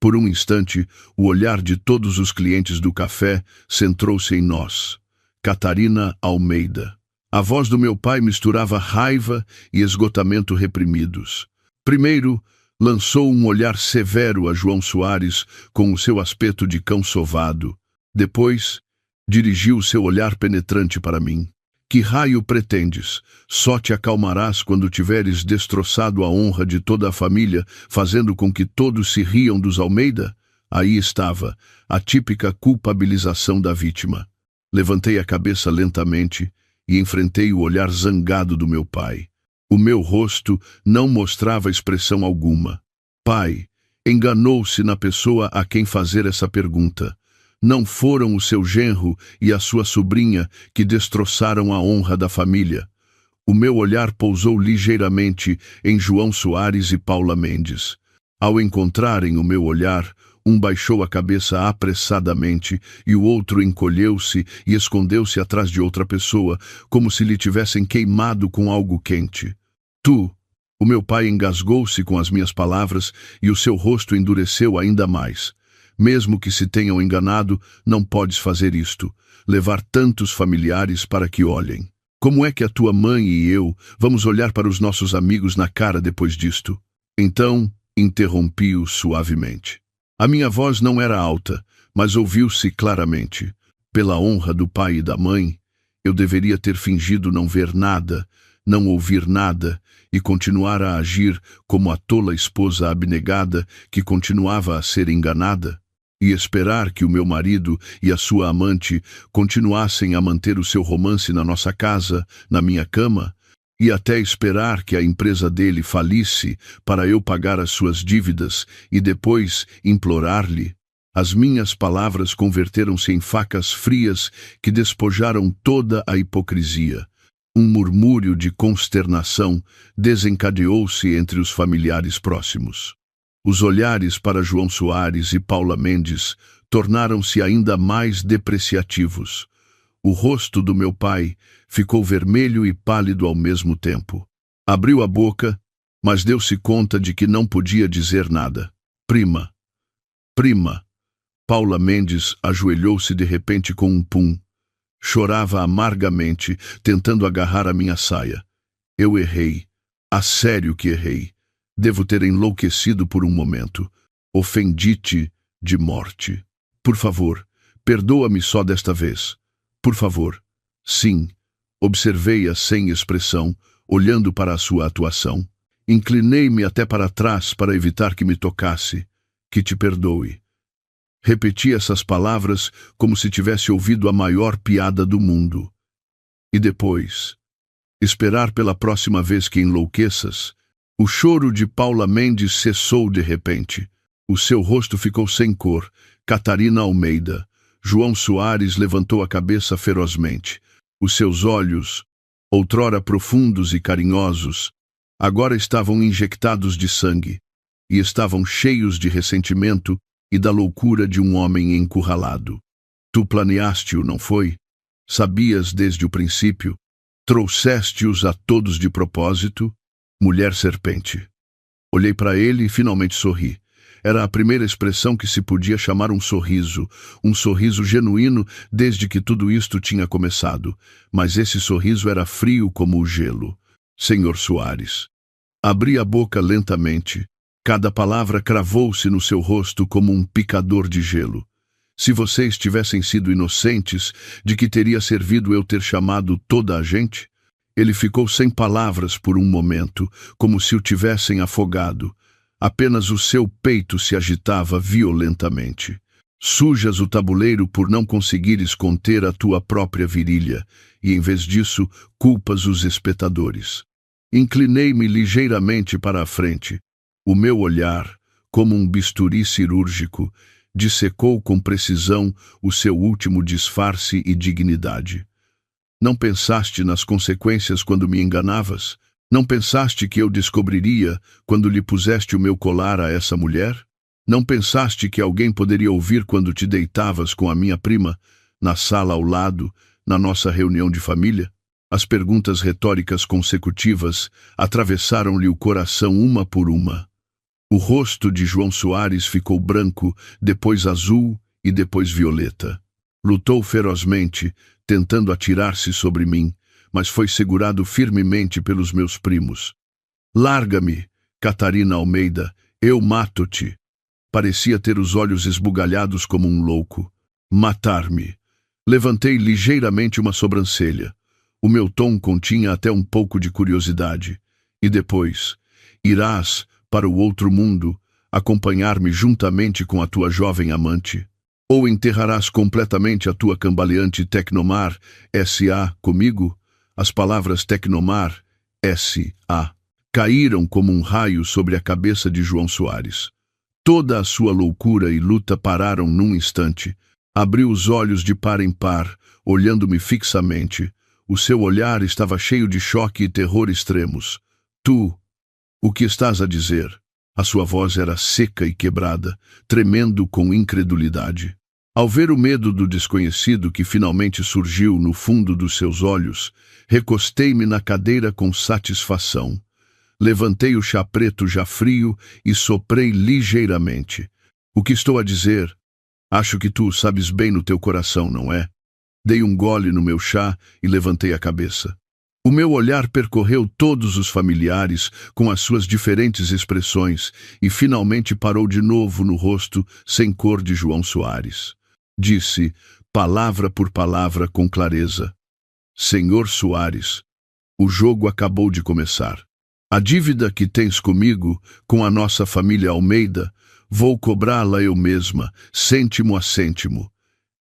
Por um instante, o olhar de todos os clientes do café centrou-se em nós. Catarina Almeida. A voz do meu pai misturava raiva e esgotamento reprimidos. Primeiro, lançou um olhar severo a João Soares com o seu aspecto de cão sovado. Depois, dirigiu o seu olhar penetrante para mim. Que raio pretendes? Só te acalmarás quando tiveres destroçado a honra de toda a família, fazendo com que todos se riam dos Almeida? Aí estava, a típica culpabilização da vítima. Levantei a cabeça lentamente e enfrentei o olhar zangado do meu pai. O meu rosto não mostrava expressão alguma. Pai, enganou-se na pessoa a quem fazer essa pergunta. Não foram o seu genro e a sua sobrinha que destroçaram a honra da família. O meu olhar pousou ligeiramente em João Soares e Paula Mendes. Ao encontrarem o meu olhar, um baixou a cabeça apressadamente e o outro encolheu-se e escondeu-se atrás de outra pessoa, como se lhe tivessem queimado com algo quente. Tu! O meu pai engasgou-se com as minhas palavras e o seu rosto endureceu ainda mais. Mesmo que se tenham enganado, não podes fazer isto, levar tantos familiares para que olhem. Como é que a tua mãe e eu vamos olhar para os nossos amigos na cara depois disto? Então, interrompi-o suavemente. A minha voz não era alta, mas ouviu-se claramente. Pela honra do pai e da mãe, eu deveria ter fingido não ver nada, não ouvir nada e continuar a agir como a tola esposa abnegada que continuava a ser enganada, e esperar que o meu marido e a sua amante continuassem a manter o seu romance na nossa casa, na minha cama, e até esperar que a empresa dele falisse para eu pagar as suas dívidas e depois implorar-lhe. As minhas palavras converteram-se em facas frias que despojaram toda a hipocrisia. Um murmúrio de consternação desencadeou-se entre os familiares próximos. Os olhares para João Soares e Paula Mendes tornaram-se ainda mais depreciativos. O rosto do meu pai ficou vermelho e pálido ao mesmo tempo. Abriu a boca, mas deu-se conta de que não podia dizer nada. Prima! Prima! Paula Mendes ajoelhou-se de repente com um pum. Chorava amargamente, tentando agarrar a minha saia. Eu errei. A sério que errei. Devo ter enlouquecido por um momento. Ofendi-te de morte. Por favor, perdoa-me só desta vez. Por favor. Sim. Observei-a sem expressão, olhando para a sua atuação. Inclinei-me até para trás para evitar que me tocasse. Que te perdoe. Repeti essas palavras como se tivesse ouvido a maior piada do mundo. E depois, esperar pela próxima vez que enlouqueças. O choro de Paula Mendes cessou de repente. O seu rosto ficou sem cor. Catarina Almeida. João Soares levantou a cabeça ferozmente. Os seus olhos, outrora profundos e carinhosos, agora estavam injectados de sangue e estavam cheios de ressentimento e da loucura de um homem encurralado. Tu planeaste-o, não foi? Sabias desde o princípio? Trouxeste-os a todos de propósito? Mulher serpente. Olhei para ele e finalmente sorri. Era a primeira expressão que se podia chamar um sorriso genuíno desde que tudo isto tinha começado. Mas esse sorriso era frio como o gelo. Senhor Soares. Abri a boca lentamente. Cada palavra cravou-se no seu rosto como um picador de gelo. Se vocês tivessem sido inocentes, de que teria servido eu ter chamado toda a gente? Ele ficou sem palavras por um momento, como se o tivessem afogado. Apenas o seu peito se agitava violentamente. Sujas o tabuleiro por não conseguires conter a tua própria virilha, e em vez disso, culpas os espectadores. Inclinei-me ligeiramente para a frente. O meu olhar, como um bisturi cirúrgico, dissecou com precisão o seu último disfarce e dignidade. Não pensaste nas consequências quando me enganavas? Não pensaste que eu descobriria quando lhe puseste o meu colar a essa mulher? Não pensaste que alguém poderia ouvir quando te deitavas com a minha prima, na sala ao lado, na nossa reunião de família? As perguntas retóricas consecutivas atravessaram-lhe o coração uma por uma. O rosto de João Soares ficou branco, depois azul e depois violeta. Lutou ferozmente, tentando atirar-se sobre mim, mas foi segurado firmemente pelos meus primos. Larga-me, Catarina Almeida, eu mato-te. Parecia ter os olhos esbugalhados como um louco. Matar-me. Levantei ligeiramente uma sobrancelha. O meu tom continha até um pouco de curiosidade. E depois, irás para o outro mundo, acompanhar-me juntamente com a tua jovem amante? Ou enterrarás completamente a tua cambaleante Tecnomar S.A. comigo? As palavras Tecnomar S.A. caíram como um raio sobre a cabeça de João Soares. Toda a sua loucura e luta pararam num instante. Abriu os olhos de par em par, olhando-me fixamente. O seu olhar estava cheio de choque e terror extremos. Tu, o que estás a dizer? A sua voz era seca e quebrada, tremendo com incredulidade. Ao ver o medo do desconhecido que finalmente surgiu no fundo dos seus olhos, recostei-me na cadeira com satisfação. Levantei o chá preto já frio e soprei ligeiramente. O que estou a dizer? Acho que tu sabes bem no teu coração, não é? Dei um gole no meu chá e levantei a cabeça. O meu olhar percorreu todos os familiares com as suas diferentes expressões e finalmente parou de novo no rosto sem cor de João Soares. Disse, palavra por palavra com clareza: Senhor Soares, o jogo acabou de começar. A dívida que tens comigo, com a nossa família Almeida, vou cobrá-la eu mesma, cêntimo a cêntimo.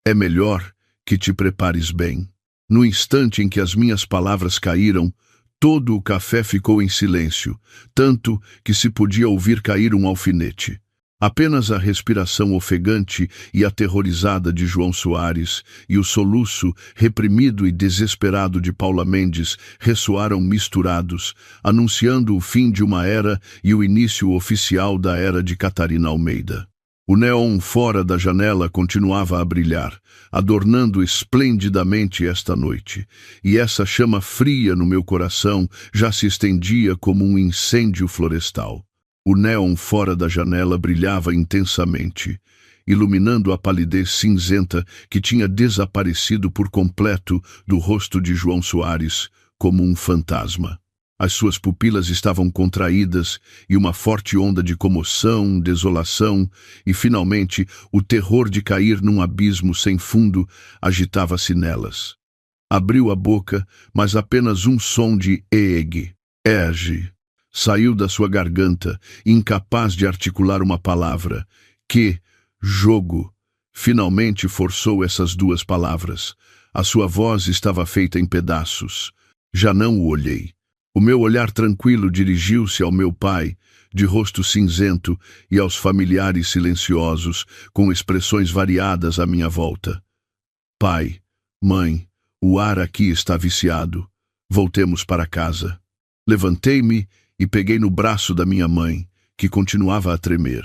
É melhor que te prepares bem. No instante em que as minhas palavras caíram, todo o café ficou em silêncio, tanto que se podia ouvir cair um alfinete. Apenas a respiração ofegante e aterrorizada de João Soares e o soluço reprimido e desesperado de Paula Mendes ressoaram misturados, anunciando o fim de uma era e o início oficial da era de Catarina Almeida. O néon fora da janela continuava a brilhar, adornando esplendidamente esta noite, e essa chama fria no meu coração já se estendia como um incêndio florestal. O néon fora da janela brilhava intensamente, iluminando a palidez cinzenta que tinha desaparecido por completo do rosto de João Soares, como um fantasma. As suas pupilas estavam contraídas e uma forte onda de comoção, desolação e, finalmente, o terror de cair num abismo sem fundo agitava-se nelas. Abriu a boca, mas apenas um som de ergue saiu da sua garganta, incapaz de articular uma palavra. Que jogo! Finalmente forçou essas duas palavras. A sua voz estava feita em pedaços. Já não o olhei. O meu olhar tranquilo dirigiu-se ao meu pai, de rosto cinzento, e aos familiares silenciosos, com expressões variadas à minha volta. Pai, mãe, o ar aqui está viciado. Voltemos para casa. Levantei-me e peguei no braço da minha mãe, que continuava a tremer.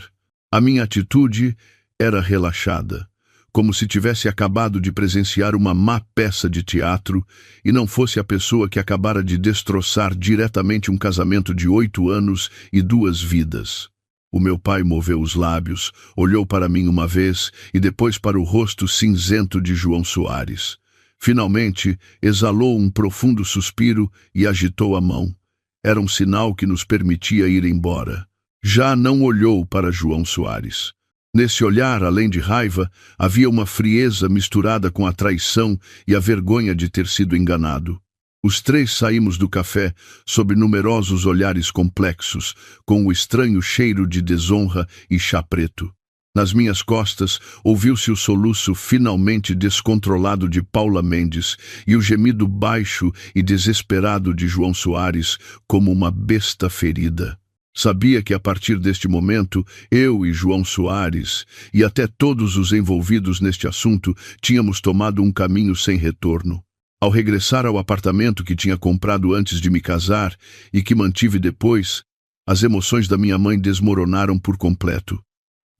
A minha atitude era relaxada, como se tivesse acabado de presenciar uma má peça de teatro e não fosse a pessoa que acabara de destroçar diretamente um casamento de 8 anos e 2 vidas. O meu pai moveu os lábios, olhou para mim uma vez e depois para o rosto cinzento de João Soares. Finalmente, exalou um profundo suspiro e agitou a mão. Era um sinal que nos permitia ir embora. Já não olhou para João Soares. Nesse olhar, além de raiva, havia uma frieza misturada com a traição e a vergonha de ter sido enganado. Os três saímos do café sob numerosos olhares complexos, com o estranho cheiro de desonra e chá preto. Nas minhas costas, ouviu-se o soluço finalmente descontrolado de Paula Mendes e o gemido baixo e desesperado de João Soares, como uma besta ferida. Sabia que a partir deste momento, eu e João Soares, e até todos os envolvidos neste assunto, tínhamos tomado um caminho sem retorno. Ao regressar ao apartamento que tinha comprado antes de me casar e que mantive depois, as emoções da minha mãe desmoronaram por completo.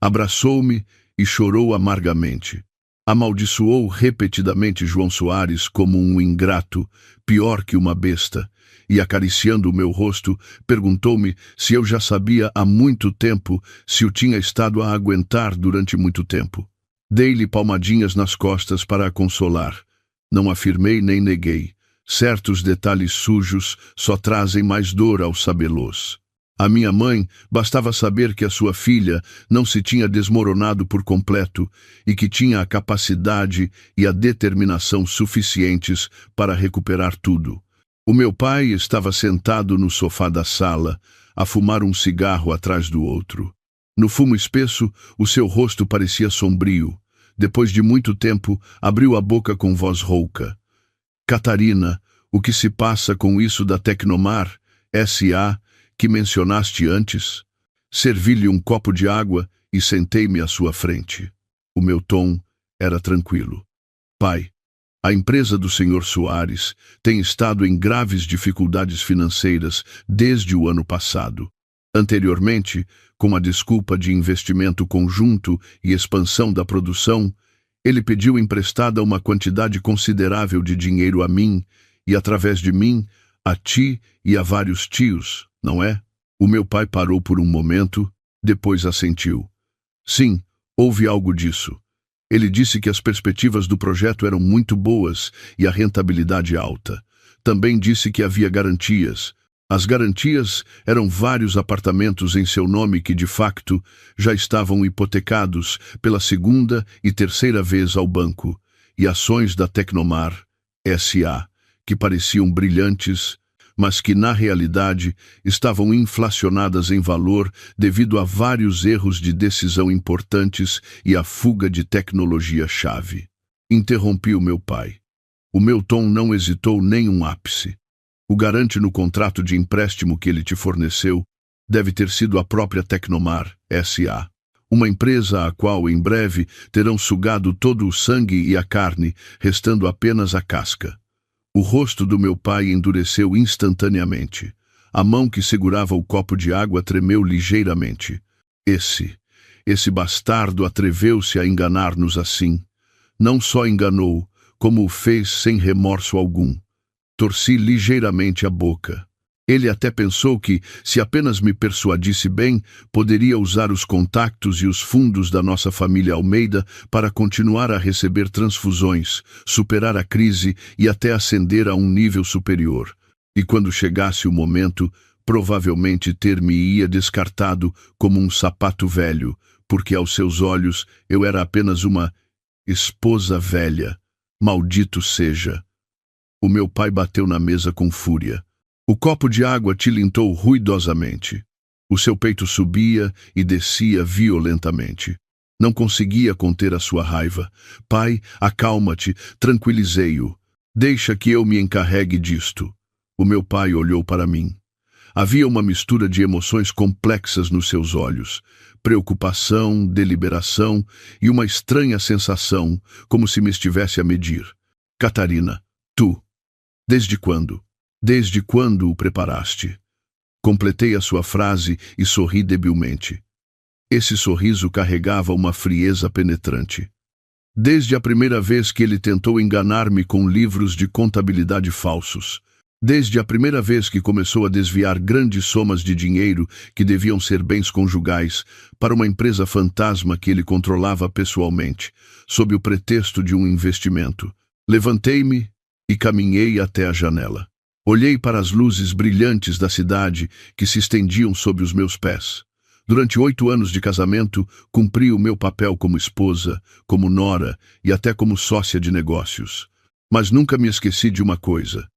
Abraçou-me e chorou amargamente. Amaldiçoou repetidamente João Soares como um ingrato, pior que uma besta, e acariciando o meu rosto, perguntou-me se eu já sabia há muito tempo, se o tinha estado a aguentar durante muito tempo. Dei-lhe palmadinhas nas costas para a consolar. Não afirmei nem neguei. Certos detalhes sujos só trazem mais dor ao sabelôs. A minha mãe bastava saber que a sua filha não se tinha desmoronado por completo e que tinha a capacidade e a determinação suficientes para recuperar tudo. O meu pai estava sentado no sofá da sala, a fumar um cigarro atrás do outro. No fumo espesso, o seu rosto parecia sombrio. Depois de muito tempo, abriu a boca com voz rouca. Catarina, o que se passa com isso da Tecnomar, S.A., que mencionaste antes? Servi-lhe um copo de água e sentei-me à sua frente. O meu tom era tranquilo. Pai, a empresa do Sr. Soares tem estado em graves dificuldades financeiras desde o ano passado. Anteriormente, com a desculpa de investimento conjunto e expansão da produção, ele pediu emprestada uma quantidade considerável de dinheiro a mim e, através de mim, a ti e a vários tios, não é? O meu pai parou por um momento, depois assentiu. Sim, houve algo disso. Ele disse que as perspectivas do projeto eram muito boas e a rentabilidade alta. Também disse que havia garantias. As garantias eram vários apartamentos em seu nome que, de facto, já estavam hipotecados pela segunda e terceira vez ao banco, e ações da Tecnomar S.A., que pareciam brilhantes, mas que, na realidade, estavam inflacionadas em valor devido a vários erros de decisão importantes e a fuga de tecnologia-chave. Interrompi o meu pai. O meu tom não hesitou nem um ápice. O garante no contrato de empréstimo que ele te forneceu deve ter sido a própria Tecnomar S.A., uma empresa a qual, em breve, terão sugado todo o sangue e a carne, restando apenas a casca. O rosto do meu pai endureceu instantaneamente. A mão que segurava o copo de água tremeu ligeiramente. Esse bastardo atreveu-se a enganar-nos assim. Não só enganou, como o fez sem remorso algum. Torci ligeiramente a boca. Ele até pensou que, se apenas me persuadisse bem, poderia usar os contactos e os fundos da nossa família Almeida para continuar a receber transfusões, superar a crise e até ascender a um nível superior. E quando chegasse o momento, provavelmente ter-me-ia descartado como um sapato velho, porque aos seus olhos eu era apenas uma esposa velha. Maldito seja! O meu pai bateu na mesa com fúria. O copo de água tilintou ruidosamente. O seu peito subia e descia violentamente. Não conseguia conter a sua raiva. Pai, acalma-te, tranquilizei-o. Deixa que eu me encarregue disto. O meu pai olhou para mim. Havia uma mistura de emoções complexas nos seus olhos. Preocupação, deliberação e uma estranha sensação, como se me estivesse a medir. Catarina, tu. Desde quando? Desde quando o preparaste? Completei a sua frase e sorri debilmente. Esse sorriso carregava uma frieza penetrante. Desde a primeira vez que ele tentou enganar-me com livros de contabilidade falsos. Desde a primeira vez que começou a desviar grandes somas de dinheiro que deviam ser bens conjugais para uma empresa fantasma que ele controlava pessoalmente, sob o pretexto de um investimento. Levantei-me e caminhei até a janela. Olhei para as luzes brilhantes da cidade que se estendiam sob os meus pés. Durante 8 anos de casamento, cumpri o meu papel como esposa, como nora e até como sócia de negócios. Mas nunca me esqueci de uma coisa,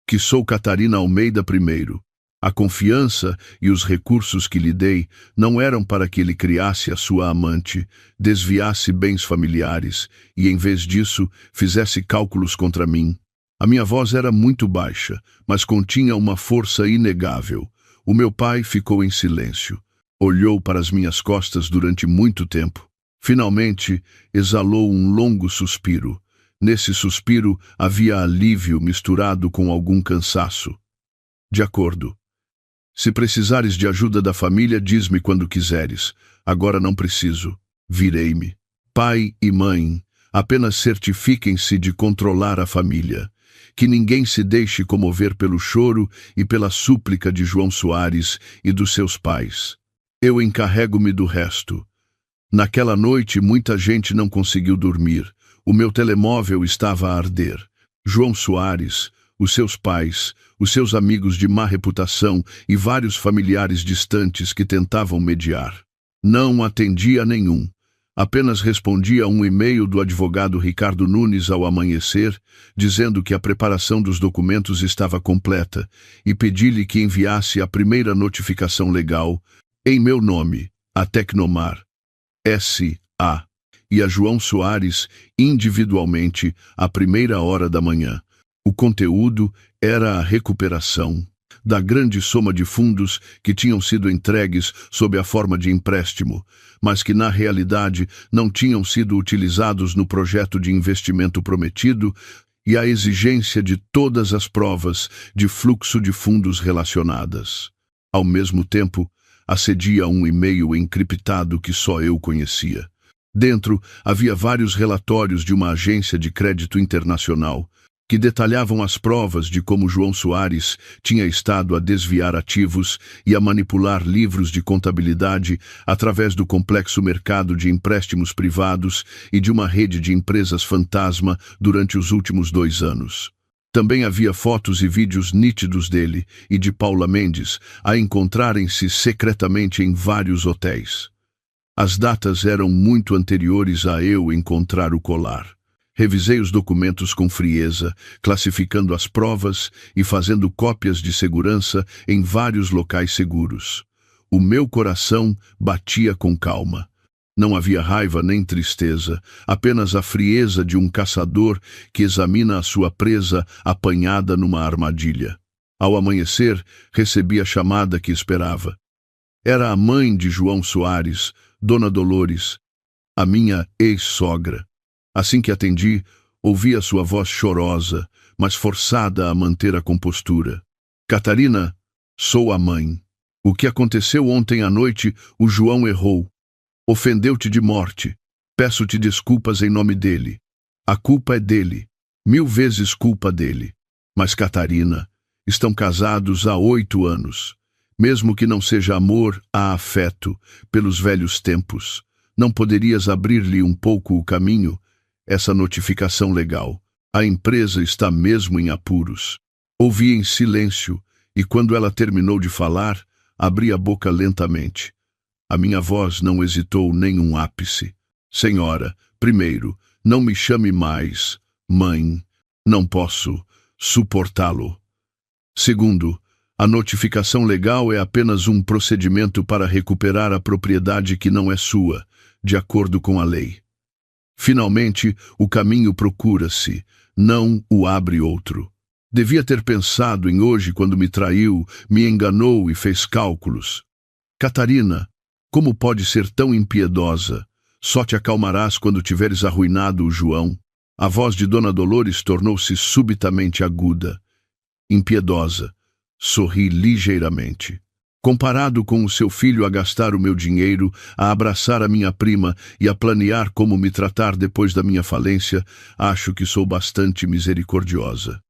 que sou Catarina Almeida I. A confiança e os recursos que lhe dei não eram para que ele criasse a sua amante, desviasse bens familiares e, em vez disso, fizesse cálculos contra mim. A minha voz era muito baixa, mas continha uma força inegável. O meu pai ficou em silêncio. Olhou para as minhas costas durante muito tempo. Finalmente, exalou um longo suspiro. Nesse suspiro havia alívio misturado com algum cansaço. De acordo. Se precisares de ajuda da família, diz-me quando quiseres. Agora não preciso. Virei-me. Pai e mãe, apenas certifiquem-se de controlar a família. Que ninguém se deixe comover pelo choro e pela súplica de João Soares e dos seus pais. Eu encarrego-me do resto. Naquela noite, muita gente não conseguiu dormir. O meu telemóvel estava a arder. João Soares, os seus pais, os seus amigos de má reputação e vários familiares distantes que tentavam mediar. Não atendi a nenhum. Apenas respondi a um e-mail do advogado Ricardo Nunes ao amanhecer, dizendo que a preparação dos documentos estava completa, e pedi-lhe que enviasse a primeira notificação legal, em meu nome, a Tecnomar S.A. e a João Soares, individualmente, à 1h da manhã. O conteúdo era a recuperação da grande soma de fundos que tinham sido entregues sob a forma de empréstimo, mas que na realidade não tinham sido utilizados no projeto de investimento prometido, e a exigência de todas as provas de fluxo de fundos relacionadas. Ao mesmo tempo, acedia um e-mail encriptado que só eu conhecia. Dentro havia vários relatórios de uma agência de crédito internacional que detalhavam as provas de como João Soares tinha estado a desviar ativos e a manipular livros de contabilidade através do complexo mercado de empréstimos privados e de uma rede de empresas fantasma durante os últimos 2 anos. Também havia fotos e vídeos nítidos dele e de Paula Mendes a encontrarem-se secretamente em vários hotéis. As datas eram muito anteriores a eu encontrar o colar. Revisei os documentos com frieza, classificando as provas e fazendo cópias de segurança em vários locais seguros. O meu coração batia com calma. Não havia raiva nem tristeza, apenas a frieza de um caçador que examina a sua presa apanhada numa armadilha. Ao amanhecer, recebi a chamada que esperava. Era a mãe de João Soares, Dona Dolores, a minha ex-sogra. Assim que atendi, ouvi a sua voz chorosa, mas forçada a manter a compostura. Catarina, sou a mãe. O que aconteceu ontem à noite, o João errou. Ofendeu-te de morte. Peço-te desculpas em nome dele. A culpa é dele. 1000 vezes culpa dele. Mas, Catarina, estão casados há 8 anos. Mesmo que não seja amor, há afeto, pelos velhos tempos. Não poderias abrir-lhe um pouco o caminho? Essa notificação legal. A empresa está mesmo em apuros. Ouvi em silêncio, e quando ela terminou de falar, abri a boca lentamente. A minha voz não hesitou nem um ápice. Senhora, primeiro, não me chame mais mãe. Não posso suportá-lo. Segundo, a notificação legal é apenas um procedimento para recuperar a propriedade que não é sua, de acordo com a lei. Finalmente, o caminho procura-se, não o abre outro. Devia ter pensado em hoje quando me traiu, me enganou e fez cálculos. Catarina, como pode ser tão impiedosa? Só te acalmarás quando tiveres arruinado o João. A voz de Dona Dolores tornou-se subitamente aguda. Impiedosa. Sorri ligeiramente. Comparado com o seu filho a gastar o meu dinheiro, a abraçar a minha prima e a planear como me tratar depois da minha falência, acho que sou bastante misericordiosa.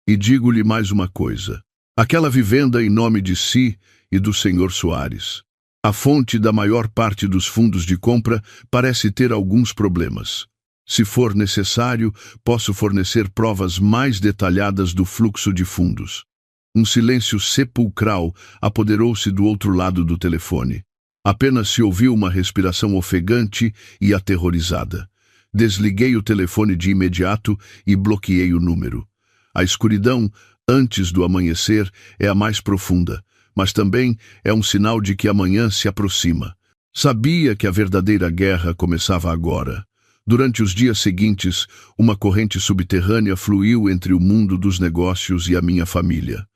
E digo-lhe mais uma coisa. Aquela vivenda em nome de si e do Sr. Soares. A fonte da maior parte dos fundos de compra parece ter alguns problemas. Se for necessário, posso fornecer provas mais detalhadas do fluxo de fundos. Um silêncio sepulcral apoderou-se do outro lado do telefone. Apenas se ouviu uma respiração ofegante e aterrorizada. Desliguei o telefone de imediato e bloqueei o número. A escuridão, antes do amanhecer, é a mais profunda, mas também é um sinal de que amanhã se aproxima. Sabia que a verdadeira guerra começava agora. Durante os dias seguintes, uma corrente subterrânea fluiu entre o mundo dos negócios e a minha família.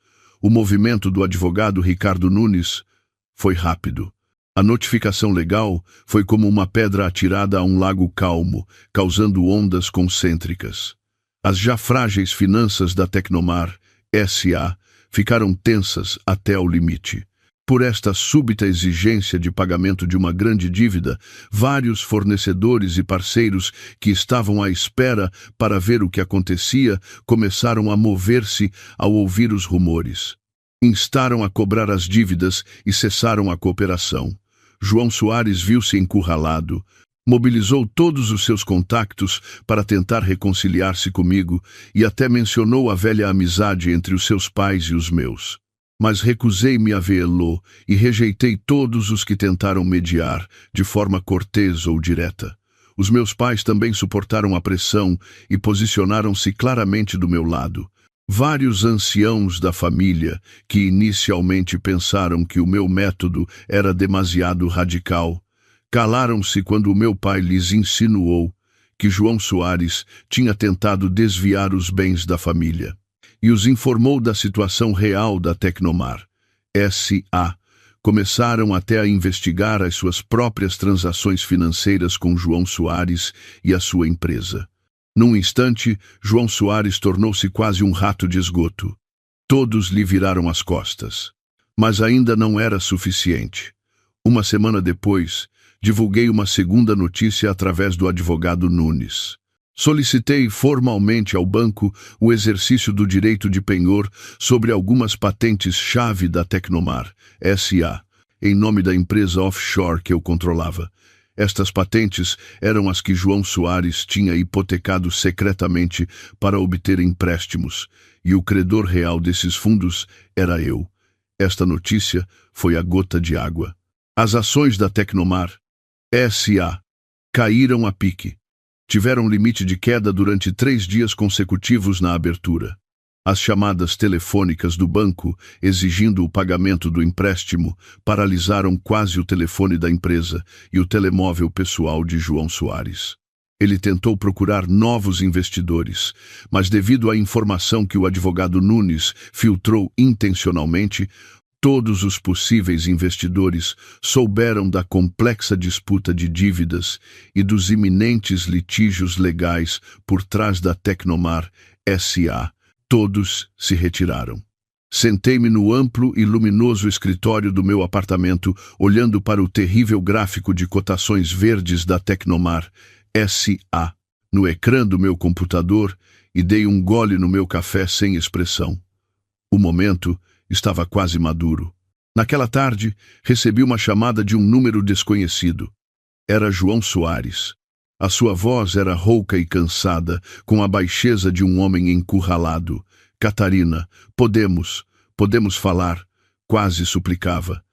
O movimento do advogado Ricardo Nunes foi rápido. A notificação legal foi como uma pedra atirada a um lago calmo, causando ondas concêntricas. As já frágeis finanças da Tecnomar, S.A., ficaram tensas até ao limite. Por esta súbita exigência de pagamento de uma grande dívida, vários fornecedores e parceiros que estavam à espera para ver o que acontecia começaram a mover-se ao ouvir os rumores. Instaram a cobrar as dívidas e cessaram a cooperação. João Soares viu-se encurralado. Mobilizou todos os seus contactos para tentar reconciliar-se comigo e até mencionou a velha amizade entre os seus pais e os meus. Mas recusei-me a vê-lo e rejeitei todos os que tentaram mediar, de forma cortês ou direta. Os meus pais também suportaram a pressão e posicionaram-se claramente do meu lado. Vários anciãos da família, que inicialmente pensaram que o meu método era demasiado radical, calaram-se quando o meu pai lhes insinuou que João Soares tinha tentado desviar os bens da família e os informou da situação real da Tecnomar, S.A. Começaram até a investigar as suas próprias transações financeiras com João Soares e a sua empresa. Num instante, João Soares tornou-se quase um rato de esgoto. Todos lhe viraram as costas. Mas ainda não era suficiente. Uma semana depois, divulguei uma segunda notícia através do advogado Nunes. Solicitei formalmente ao banco o exercício do direito de penhor sobre algumas patentes-chave da Tecnomar, S.A., em nome da empresa offshore que eu controlava. Estas patentes eram as que João Soares tinha hipotecado secretamente para obter empréstimos, e o credor real desses fundos era eu. Esta notícia foi a gota de água. As ações da Tecnomar, S.A., caíram a pique. Tiveram limite de queda durante 3 dias consecutivos na abertura. As chamadas telefônicas do banco, exigindo o pagamento do empréstimo, paralisaram quase o telefone da empresa e o telemóvel pessoal de João Soares. Ele tentou procurar novos investidores, mas devido à informação que o advogado Nunes filtrou intencionalmente, todos os possíveis investidores souberam da complexa disputa de dívidas e dos iminentes litígios legais por trás da Tecnomar S.A. Todos se retiraram. Sentei-me no amplo e luminoso escritório do meu apartamento, olhando para o terrível gráfico de cotações verdes da Tecnomar S.A. no ecrã do meu computador e dei um gole no meu café sem expressão. O momento estava quase maduro. Naquela tarde, recebi uma chamada de um número desconhecido. Era João Soares. A sua voz era rouca e cansada, com a baixeza de um homem encurralado. Catarina, podemos falar, quase suplicava.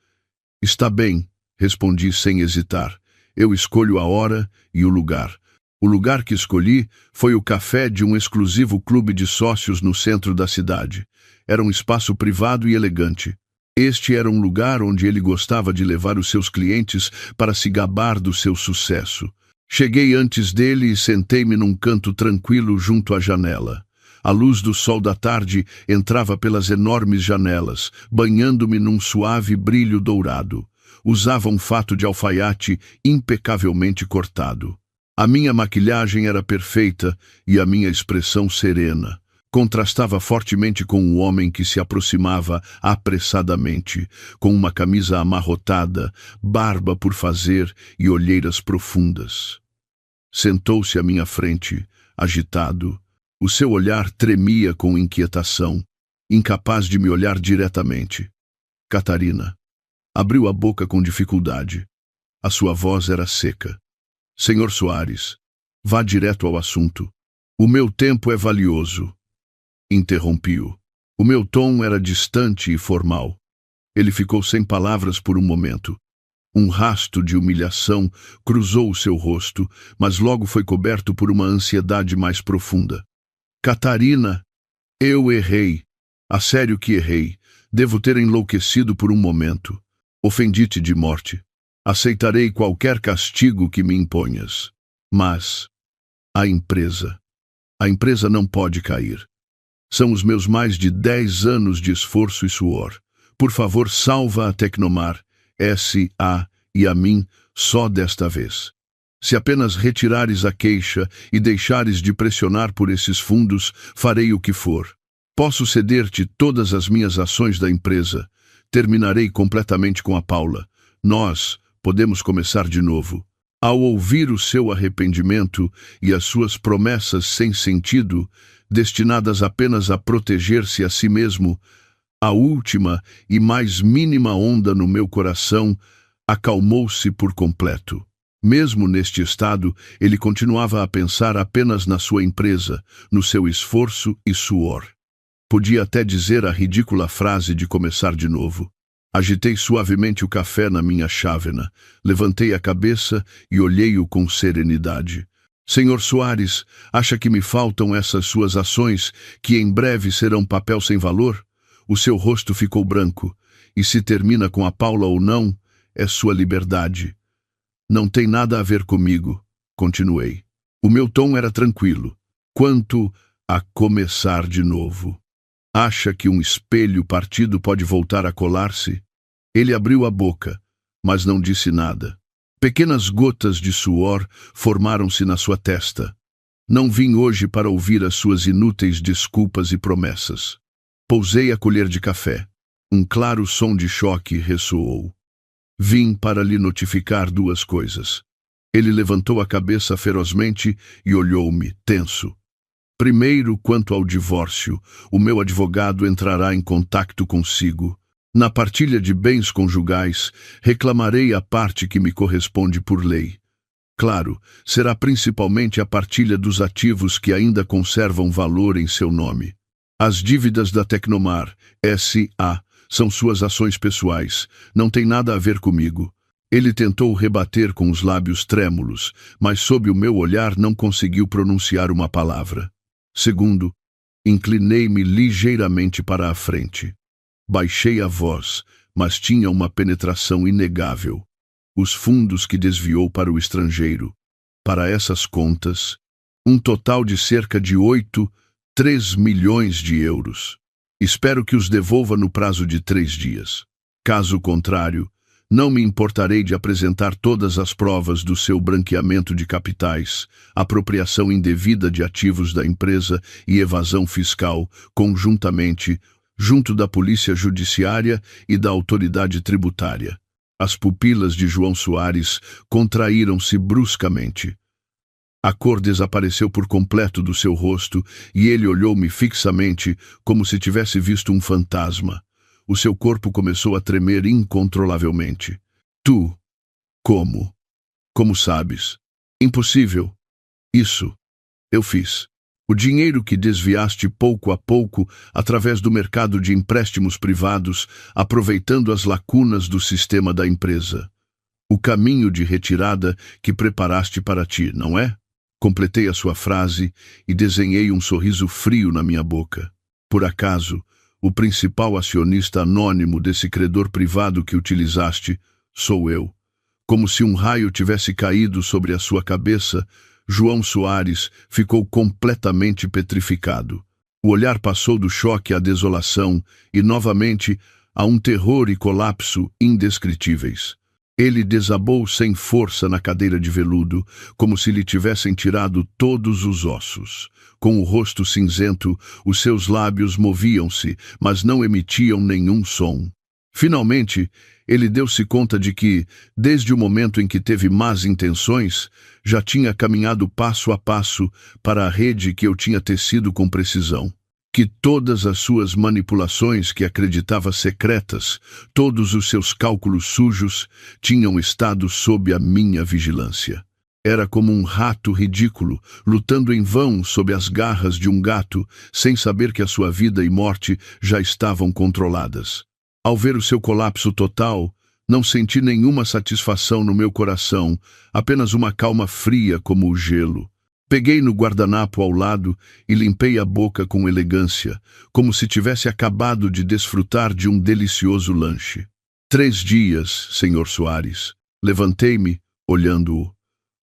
Está bem, respondi sem hesitar. Eu escolho a hora e o lugar. O lugar que escolhi foi o café de um exclusivo clube de sócios no centro da cidade. Era um espaço privado e elegante. Este era um lugar onde ele gostava de levar os seus clientes para se gabar do seu sucesso. Cheguei antes dele e sentei-me num canto tranquilo junto à janela. A luz do sol da tarde entrava pelas enormes janelas, banhando-me num suave brilho dourado. Usava um fato de alfaiate impecavelmente cortado. A minha maquilhagem era perfeita e a minha expressão serena. Contrastava fortemente com o homem que se aproximava apressadamente, com uma camisa amarrotada, barba por fazer e olheiras profundas. Sentou-se à minha frente, agitado. O seu olhar tremia com inquietação, incapaz de me olhar diretamente. Catarina. Abriu a boca com dificuldade. A sua voz era seca. Senhor Soares, vá direto ao assunto. O meu tempo é valioso. Interrompi-o. O meu tom era distante e formal. Ele ficou sem palavras por um momento. Um rasto de humilhação cruzou o seu rosto, mas logo foi coberto por uma ansiedade mais profunda. Catarina, eu errei. A sério que errei. Devo ter enlouquecido por um momento. Ofendi-te de morte. Aceitarei qualquer castigo que me imponhas. Mas a empresa não pode cair. São os meus mais de 10 anos de esforço e suor. Por favor, salva a Tecnomar, S.A. e a mim só desta vez. Se apenas retirares a queixa e deixares de pressionar por esses fundos, farei o que for. Posso ceder-te todas as minhas ações da empresa. Terminarei completamente com a Paula. Nós podemos começar de novo. Ao ouvir o seu arrependimento e as suas promessas sem sentido, destinadas apenas a proteger-se a si mesmo, a última e mais mínima onda no meu coração acalmou-se por completo. Mesmo neste estado, ele continuava a pensar apenas na sua empresa, no seu esforço e suor. Podia até dizer a ridícula frase de começar de novo. Agitei suavemente o café na minha chávena, levantei a cabeça e olhei-o com serenidade. Senhor Soares, acha que me faltam essas suas ações, que em breve serão papel sem valor? O seu rosto ficou branco, e se termina com a Paula ou não, é sua liberdade. Não tem nada a ver comigo, continuei. O meu tom era tranquilo. Quanto a começar de novo. Acha que um espelho partido pode voltar a colar-se? Ele abriu a boca, mas não disse nada. Pequenas gotas de suor formaram-se na sua testa. Não vim hoje para ouvir as suas inúteis desculpas e promessas. Pousei a colher de café. Um claro som de choque ressoou. Vim para lhe notificar duas coisas. Ele levantou a cabeça ferozmente e olhou-me, tenso. Primeiro, quanto ao divórcio, o meu advogado entrará em contato consigo. Na partilha de bens conjugais, reclamarei a parte que me corresponde por lei. Claro, será principalmente a partilha dos ativos que ainda conservam valor em seu nome. As dívidas da Tecnomar, S.A., são suas ações pessoais, não tem nada a ver comigo. Ele tentou rebater com os lábios trêmulos, mas sob o meu olhar não conseguiu pronunciar uma palavra. Segundo, inclinei-me ligeiramente para a frente. Baixei a voz, mas tinha uma penetração inegável. Os fundos que desviou para o estrangeiro. Para essas contas, um total de cerca de 3 milhões de euros. Espero que os devolva no prazo de 3 dias. Caso contrário, não me importarei de apresentar todas as provas do seu branqueamento de capitais, apropriação indevida de ativos da empresa e evasão fiscal, conjuntamente, junto da Polícia Judiciária e da Autoridade Tributária. As pupilas de João Soares contraíram-se bruscamente. A cor desapareceu por completo do seu rosto e ele olhou-me fixamente, como se tivesse visto um fantasma. O seu corpo começou a tremer incontrolavelmente. Tu? Como? Como sabes? Impossível. Isso. Eu fiz. O dinheiro que desviaste pouco a pouco através do mercado de empréstimos privados, aproveitando as lacunas do sistema da empresa. O caminho de retirada que preparaste para ti, não é? Completei a sua frase e desenhei um sorriso frio na minha boca. Por acaso, o principal acionista anônimo desse credor privado que utilizaste sou eu. Como se um raio tivesse caído sobre a sua cabeça, João Soares ficou completamente petrificado. O olhar passou do choque à desolação e, novamente, a um terror e colapso indescritíveis. Ele desabou sem força na cadeira de veludo, como se lhe tivessem tirado todos os ossos. Com o rosto cinzento, os seus lábios moviam-se, mas não emitiam nenhum som. Finalmente, ele deu-se conta de que, desde o momento em que teve más intenções, já tinha caminhado passo a passo para a rede que eu tinha tecido com precisão. Que todas as suas manipulações que acreditava secretas, todos os seus cálculos sujos, tinham estado sob a minha vigilância. Era como um rato ridículo, lutando em vão sob as garras de um gato, sem saber que a sua vida e morte já estavam controladas. Ao ver o seu colapso total, não senti nenhuma satisfação no meu coração, apenas uma calma fria como o gelo. Peguei no guardanapo ao lado e limpei a boca com elegância, como se tivesse acabado de desfrutar de um delicioso lanche. 3 dias, Sr. Soares. Levantei-me, olhando-o.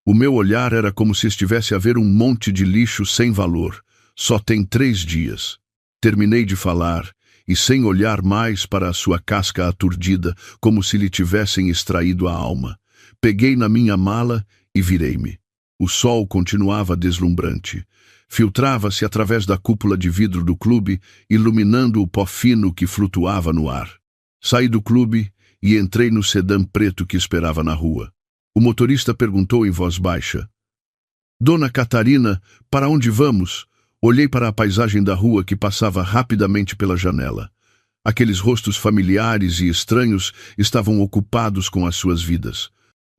O meu olhar era como se estivesse a ver um monte de lixo sem valor. Só tem 3 dias. Terminei de falar, e sem olhar mais para a sua casca aturdida, como se lhe tivessem extraído a alma. Peguei na minha mala e virei-me. O sol continuava deslumbrante. Filtrava-se através da cúpula de vidro do clube, iluminando o pó fino que flutuava no ar. Saí do clube e entrei no sedã preto que esperava na rua. O motorista perguntou em voz baixa: Dona Catarina, para onde vamos? Olhei para a paisagem da rua que passava rapidamente pela janela. Aqueles rostos familiares e estranhos estavam ocupados com as suas vidas.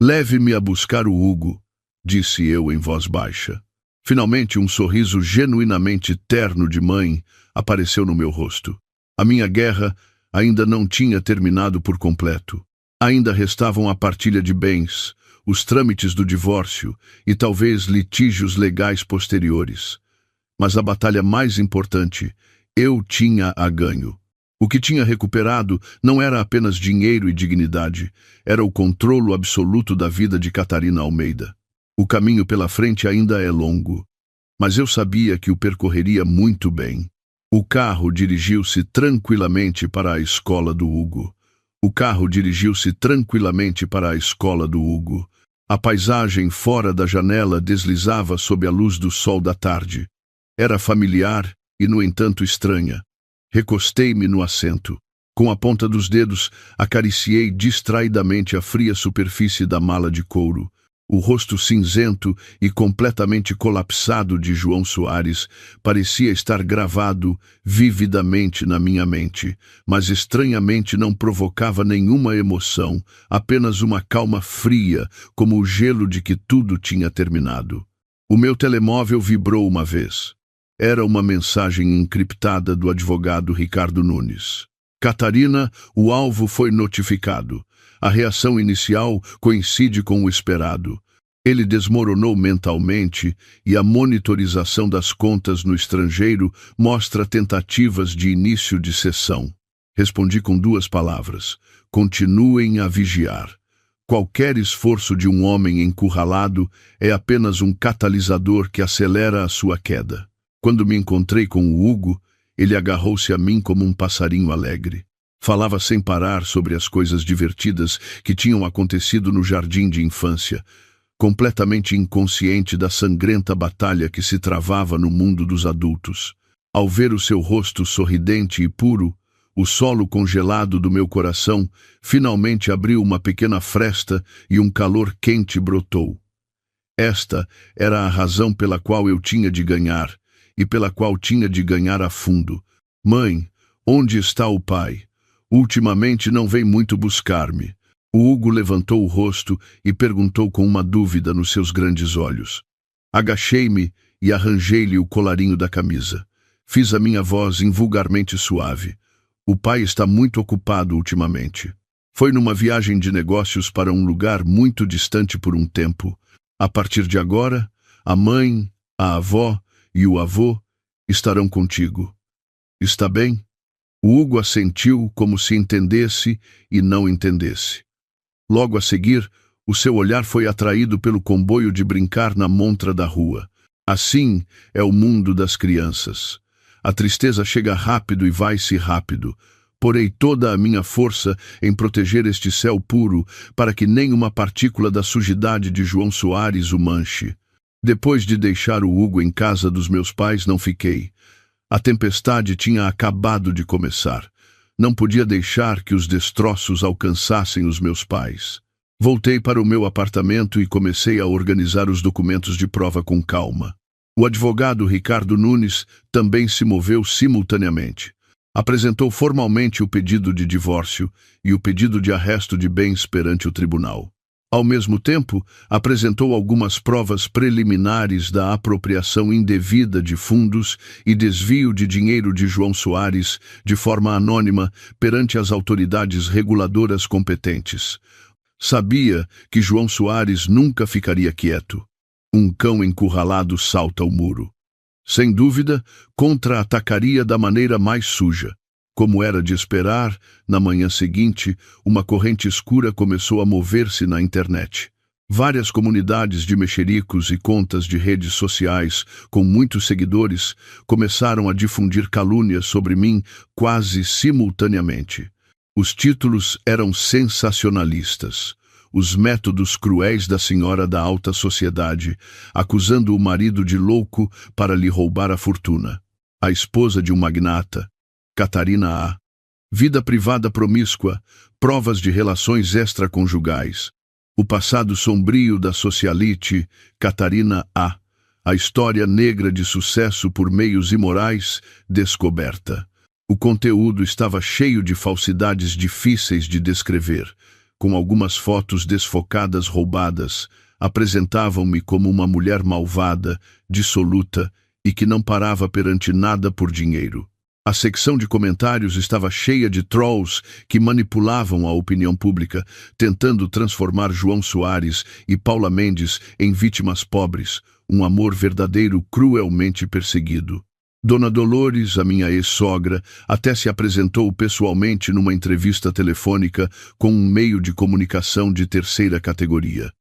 Leve-me a buscar o Hugo, disse eu em voz baixa. Finalmente, um sorriso genuinamente terno de mãe apareceu no meu rosto. A minha guerra ainda não tinha terminado por completo. Ainda restavam a partilha de bens, os trâmites do divórcio e talvez litígios legais posteriores. Mas a batalha mais importante, eu tinha a ganho. O que tinha recuperado não era apenas dinheiro e dignidade, era o controlo absoluto da vida de Catarina Almeida. O caminho pela frente ainda é longo, mas eu sabia que o percorreria muito bem. O carro dirigiu-se tranquilamente para a escola do Hugo. A paisagem fora da janela deslizava sob a luz do sol da tarde. Era familiar e, no entanto, estranha. Recostei-me no assento. Com a ponta dos dedos, acariciei distraidamente a fria superfície da mala de couro. O rosto cinzento e completamente colapsado de João Soares parecia estar gravado vividamente na minha mente, mas estranhamente não provocava nenhuma emoção, apenas uma calma fria, como o gelo de que tudo tinha terminado. O meu telemóvel vibrou uma vez. Era uma mensagem encriptada do advogado Ricardo Nunes. Catarina, o alvo foi notificado. A reação inicial coincide com o esperado. Ele desmoronou mentalmente e a monitorização das contas no estrangeiro mostra tentativas de início de sessão. Respondi com 2 palavras: continuem a vigiar. Qualquer esforço de um homem encurralado é apenas um catalisador que acelera a sua queda. Quando me encontrei com o Hugo, ele agarrou-se a mim como um passarinho alegre. Falava sem parar sobre as coisas divertidas que tinham acontecido no jardim de infância, completamente inconsciente da sangrenta batalha que se travava no mundo dos adultos. Ao ver o seu rosto sorridente e puro, o solo congelado do meu coração finalmente abriu uma pequena fresta e um calor quente brotou. Esta era a razão pela qual eu tinha de ganhar, e pela qual tinha de ganhar a fundo. Mãe, onde está o pai? Ultimamente não vem muito buscar-me. O Hugo levantou o rosto e perguntou com uma dúvida nos seus grandes olhos. Agachei-me e arranjei-lhe o colarinho da camisa. Fiz a minha voz invulgarmente suave. O pai está muito ocupado ultimamente. Foi numa viagem de negócios para um lugar muito distante por um tempo. A partir de agora, a mãe, a avó e o avô estarão contigo. Está bem? O Hugo assentiu como se entendesse e não entendesse. Logo a seguir, o seu olhar foi atraído pelo comboio de brincar na montra da rua. Assim é o mundo das crianças. A tristeza chega rápido e vai-se rápido. Porei toda a minha força em proteger este céu puro para que nenhuma partícula da sujidade de João Soares o manche. Depois de deixar o Hugo em casa dos meus pais, não fiquei. A tempestade tinha acabado de começar. Não podia deixar que os destroços alcançassem os meus pais. Voltei para o meu apartamento e comecei a organizar os documentos de prova com calma. O advogado Ricardo Nunes também se moveu simultaneamente. Apresentou formalmente o pedido de divórcio e o pedido de arresto de bens perante o tribunal. Ao mesmo tempo, apresentou algumas provas preliminares da apropriação indevida de fundos e desvio de dinheiro de João Soares de forma anônima perante as autoridades reguladoras competentes. Sabia que João Soares nunca ficaria quieto. Um cão encurralado salta o muro. Sem dúvida, contra-atacaria da maneira mais suja. Como era de esperar, na manhã seguinte, uma corrente escura começou a mover-se na internet. Várias comunidades de mexericos e contas de redes sociais, com muitos seguidores, começaram a difundir calúnias sobre mim quase simultaneamente. Os títulos eram sensacionalistas. Os métodos cruéis da senhora da alta sociedade, acusando o marido de louco para lhe roubar a fortuna. A esposa de um magnata, Catarina A. Vida privada promíscua, provas de relações extraconjugais. O passado sombrio da socialite, Catarina A. A história negra de sucesso por meios imorais, descoberta. O conteúdo estava cheio de falsidades difíceis de descrever. Com algumas fotos desfocadas roubadas, apresentavam-me como uma mulher malvada, dissoluta e que não parava perante nada por dinheiro. A secção de comentários estava cheia de trolls que manipulavam a opinião pública, tentando transformar João Soares e Paula Mendes em vítimas pobres, um amor verdadeiro cruelmente perseguido. Dona Dolores, a minha ex-sogra, até se apresentou pessoalmente numa entrevista telefônica com um meio de comunicação de terceira categoria.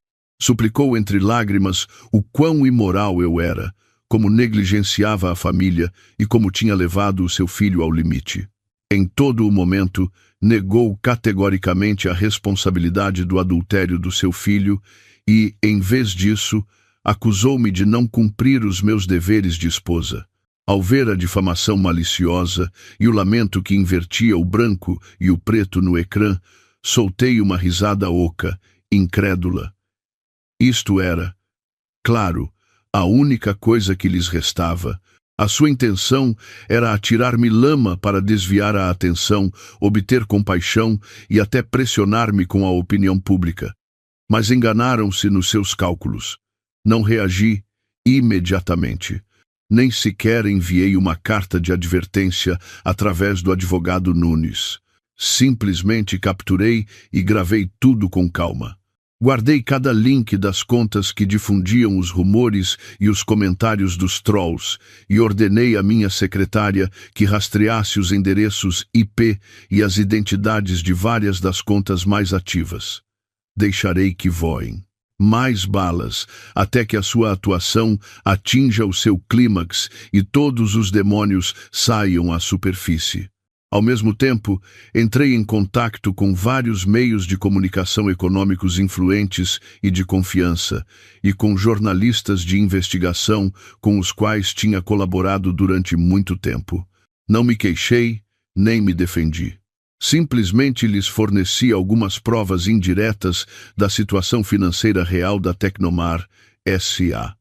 Suplicou entre lágrimas o quão imoral eu era, como negligenciava a família e como tinha levado o seu filho ao limite. Em todo o momento, negou categoricamente a responsabilidade do adultério do seu filho e, em vez disso, acusou-me de não cumprir os meus deveres de esposa. Ao ver a difamação maliciosa e o lamento que invertia o branco e o preto no ecrã, soltei uma risada oca, incrédula. Isto era, claro, a única coisa que lhes restava. A sua intenção era atirar-me lama para desviar a atenção, obter compaixão e até pressionar-me com a opinião pública. Mas enganaram-se nos seus cálculos. Não reagi imediatamente. Nem sequer enviei uma carta de advertência através do advogado Nunes. Simplesmente capturei e gravei tudo com calma. Guardei cada link das contas que difundiam os rumores e os comentários dos trolls e ordenei à minha secretária que rastreasse os endereços IP e as identidades de várias das contas mais ativas. Deixarei que voem mais balas até que a sua atuação atinja o seu clímax e todos os demônios saiam à superfície. Ao mesmo tempo, entrei em contato com vários meios de comunicação econômicos influentes e de confiança, e com jornalistas de investigação com os quais tinha colaborado durante muito tempo. Não me queixei, nem me defendi. Simplesmente lhes forneci algumas provas indiretas da situação financeira real da Tecnomar S.A.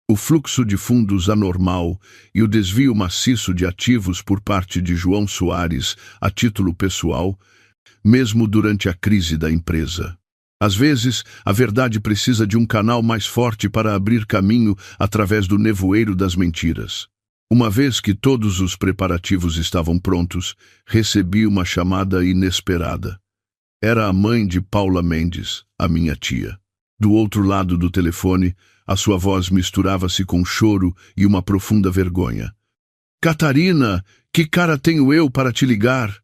O fluxo de fundos anormal e o desvio maciço de ativos por parte de João Soares a título pessoal, mesmo durante a crise da empresa. Às vezes, a verdade precisa de um canal mais forte para abrir caminho através do nevoeiro das mentiras. Uma vez que todos os preparativos estavam prontos, recebi uma chamada inesperada. Era a mãe de Paula Mendes, a minha tia. Do outro lado do telefone, a sua voz misturava-se com choro e uma profunda vergonha. Catarina, que cara tenho eu para te ligar?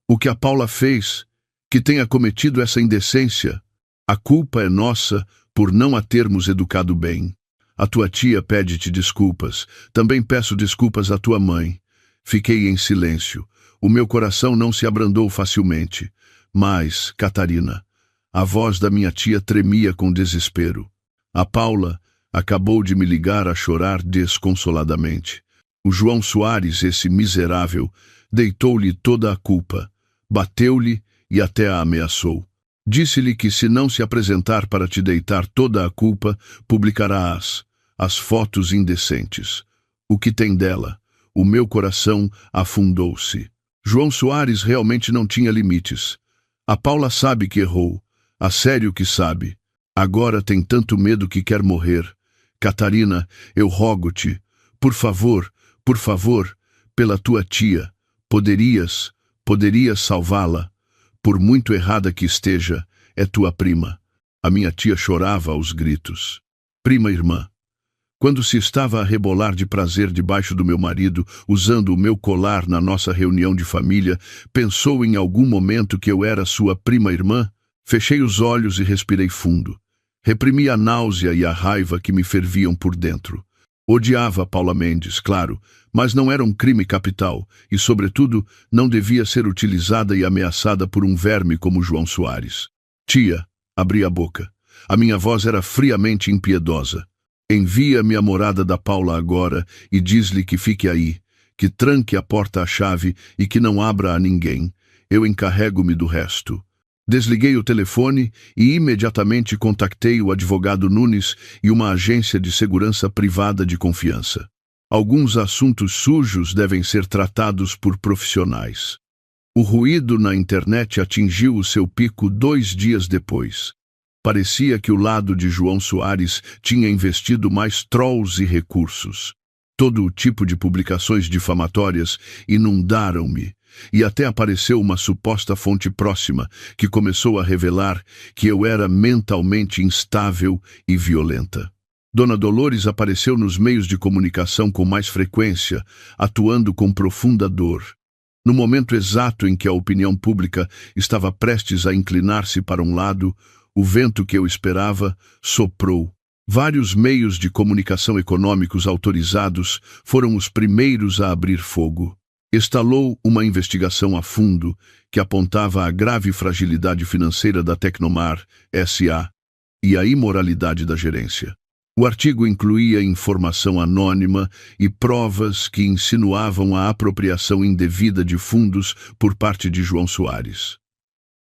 O que a Paula fez? Que tenha cometido essa indecência? A culpa é nossa por não a termos educado bem. A tua tia pede-te desculpas. Também peço desculpas à tua mãe. Fiquei em silêncio. O meu coração não se abrandou facilmente. Mas, Catarina, a voz da minha tia tremia com desespero. A Paula acabou de me ligar a chorar desconsoladamente. O João Soares, esse miserável, deitou-lhe toda a culpa, bateu-lhe e até a ameaçou. Disse-lhe que se não se apresentar para te deitar toda a culpa, publicará as fotos indecentes. O que tem dela? O meu coração afundou-se. João Soares realmente não tinha limites. A Paula sabe que errou. A sério que sabe. Agora tem tanto medo que quer morrer. Catarina, eu rogo-te, por favor, pela tua tia, poderias salvá-la. Por muito errada que esteja, é tua prima. A minha tia chorava aos gritos. Prima irmã. Quando se estava a rebolar de prazer debaixo do meu marido, usando o meu colar na nossa reunião de família, pensou em algum momento que eu era sua prima irmã? Fechei os olhos e respirei fundo. Reprimi a náusea e a raiva que me ferviam por dentro. Odiava Paula Mendes, claro, mas não era um crime capital e, sobretudo, não devia ser utilizada e ameaçada por um verme como João Soares. Tia, abri a boca. A minha voz era friamente impiedosa. Envia-me a morada da Paula agora e diz-lhe que fique aí, que tranque a porta à chave e que não abra a ninguém. Eu encarrego-me do resto. Desliguei o telefone e imediatamente contactei o advogado Nunes e uma agência de segurança privada de confiança. Alguns assuntos sujos devem ser tratados por profissionais. O ruído na internet atingiu o seu pico 2 dias depois. Parecia que o lado de João Soares tinha investido mais trolls e recursos. Todo o tipo de publicações difamatórias inundaram-me. E até apareceu uma suposta fonte próxima que começou a revelar que eu era mentalmente instável e violenta. Dona Dolores apareceu nos meios de comunicação com mais frequência, atuando com profunda dor. No momento exato em que a opinião pública estava prestes a inclinar-se para um lado, o vento que eu esperava soprou. Vários meios de comunicação econômicos autorizados foram os primeiros a abrir fogo. Estalou uma investigação a fundo que apontava a grave fragilidade financeira da Tecnomar S.A. e a imoralidade da gerência. O artigo incluía informação anônima e provas que insinuavam a apropriação indevida de fundos por parte de João Soares.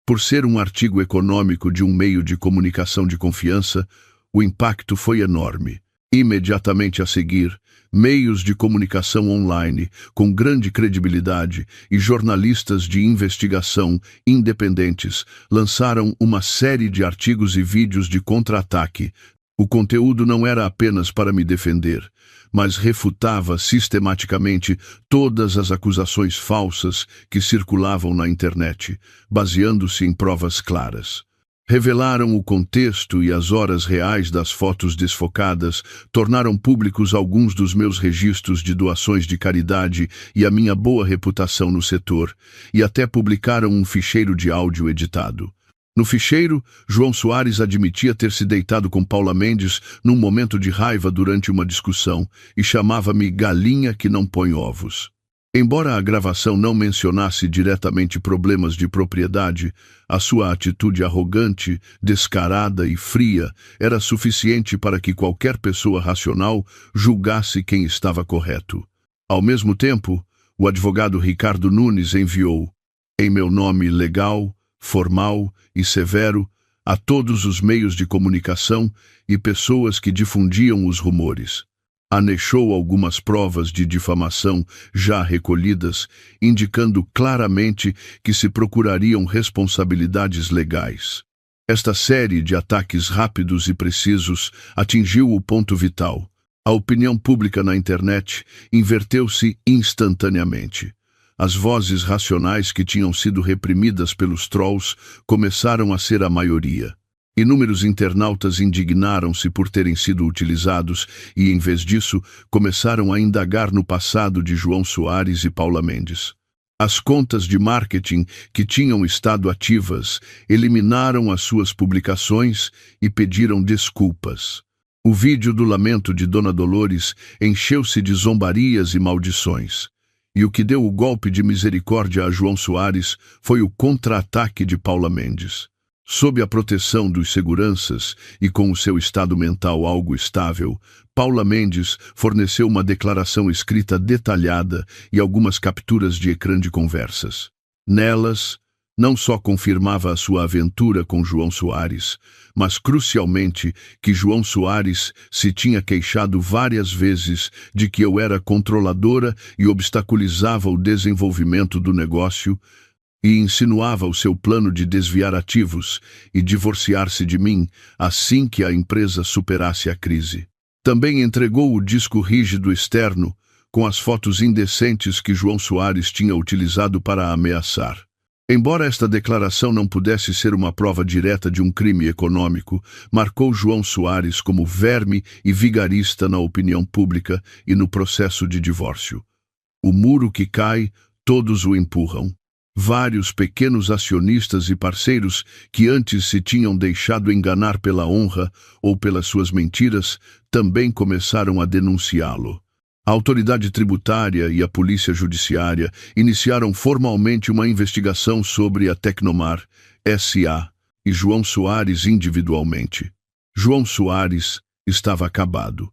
Por ser um artigo econômico de um meio de comunicação de confiança, o impacto foi enorme. Imediatamente a seguir, meios de comunicação online, com grande credibilidade, e jornalistas de investigação independentes lançaram uma série de artigos e vídeos de contra-ataque. O conteúdo não era apenas para me defender, mas refutava sistematicamente todas as acusações falsas que circulavam na internet, baseando-se em provas claras. Revelaram o contexto e as horas reais das fotos desfocadas, tornaram públicos alguns dos meus registros de doações de caridade e a minha boa reputação no setor, e até publicaram um ficheiro de áudio editado. No ficheiro, João Soares admitia ter se deitado com Paula Mendes num momento de raiva durante uma discussão e chamava-me galinha que não põe ovos. Embora a gravação não mencionasse diretamente problemas de propriedade, a sua atitude arrogante, descarada e fria era suficiente para que qualquer pessoa racional julgasse quem estava correto. Ao mesmo tempo, o advogado Ricardo Nunes enviou, em meu nome legal, formal e severo, a todos os meios de comunicação e pessoas que difundiam os rumores. Anexou algumas provas de difamação já recolhidas, indicando claramente que se procurariam responsabilidades legais. Esta série de ataques rápidos e precisos atingiu o ponto vital. A opinião pública na internet inverteu-se instantaneamente. As vozes racionais que tinham sido reprimidas pelos trolls começaram a ser a maioria. Inúmeros internautas indignaram-se por terem sido utilizados e, em vez disso, começaram a indagar no passado de João Soares e Paula Mendes. As contas de marketing que tinham estado ativas eliminaram as suas publicações e pediram desculpas. O vídeo do lamento de Dona Dolores encheu-se de zombarias e maldições. E o que deu o golpe de misericórdia a João Soares foi o contra-ataque de Paula Mendes. Sob a proteção dos seguranças e com o seu estado mental algo estável, Paula Mendes forneceu uma declaração escrita detalhada e algumas capturas de ecrã de conversas. Nelas, não só confirmava a sua aventura com João Soares, mas crucialmente que João Soares se tinha queixado várias vezes de que eu era controladora e obstaculizava o desenvolvimento do negócio, e insinuava o seu plano de desviar ativos e divorciar-se de mim assim que a empresa superasse a crise. Também entregou o disco rígido externo com as fotos indecentes que João Soares tinha utilizado para a ameaçar. Embora esta declaração não pudesse ser uma prova direta de um crime econômico, marcou João Soares como verme e vigarista na opinião pública e no processo de divórcio. O muro que cai, todos o empurram. Vários pequenos acionistas e parceiros que antes se tinham deixado enganar pela honra ou pelas suas mentiras também começaram a denunciá-lo. A autoridade tributária e a polícia judiciária iniciaram formalmente uma investigação sobre a Tecnomar S.A. e João Soares individualmente. João Soares estava acabado.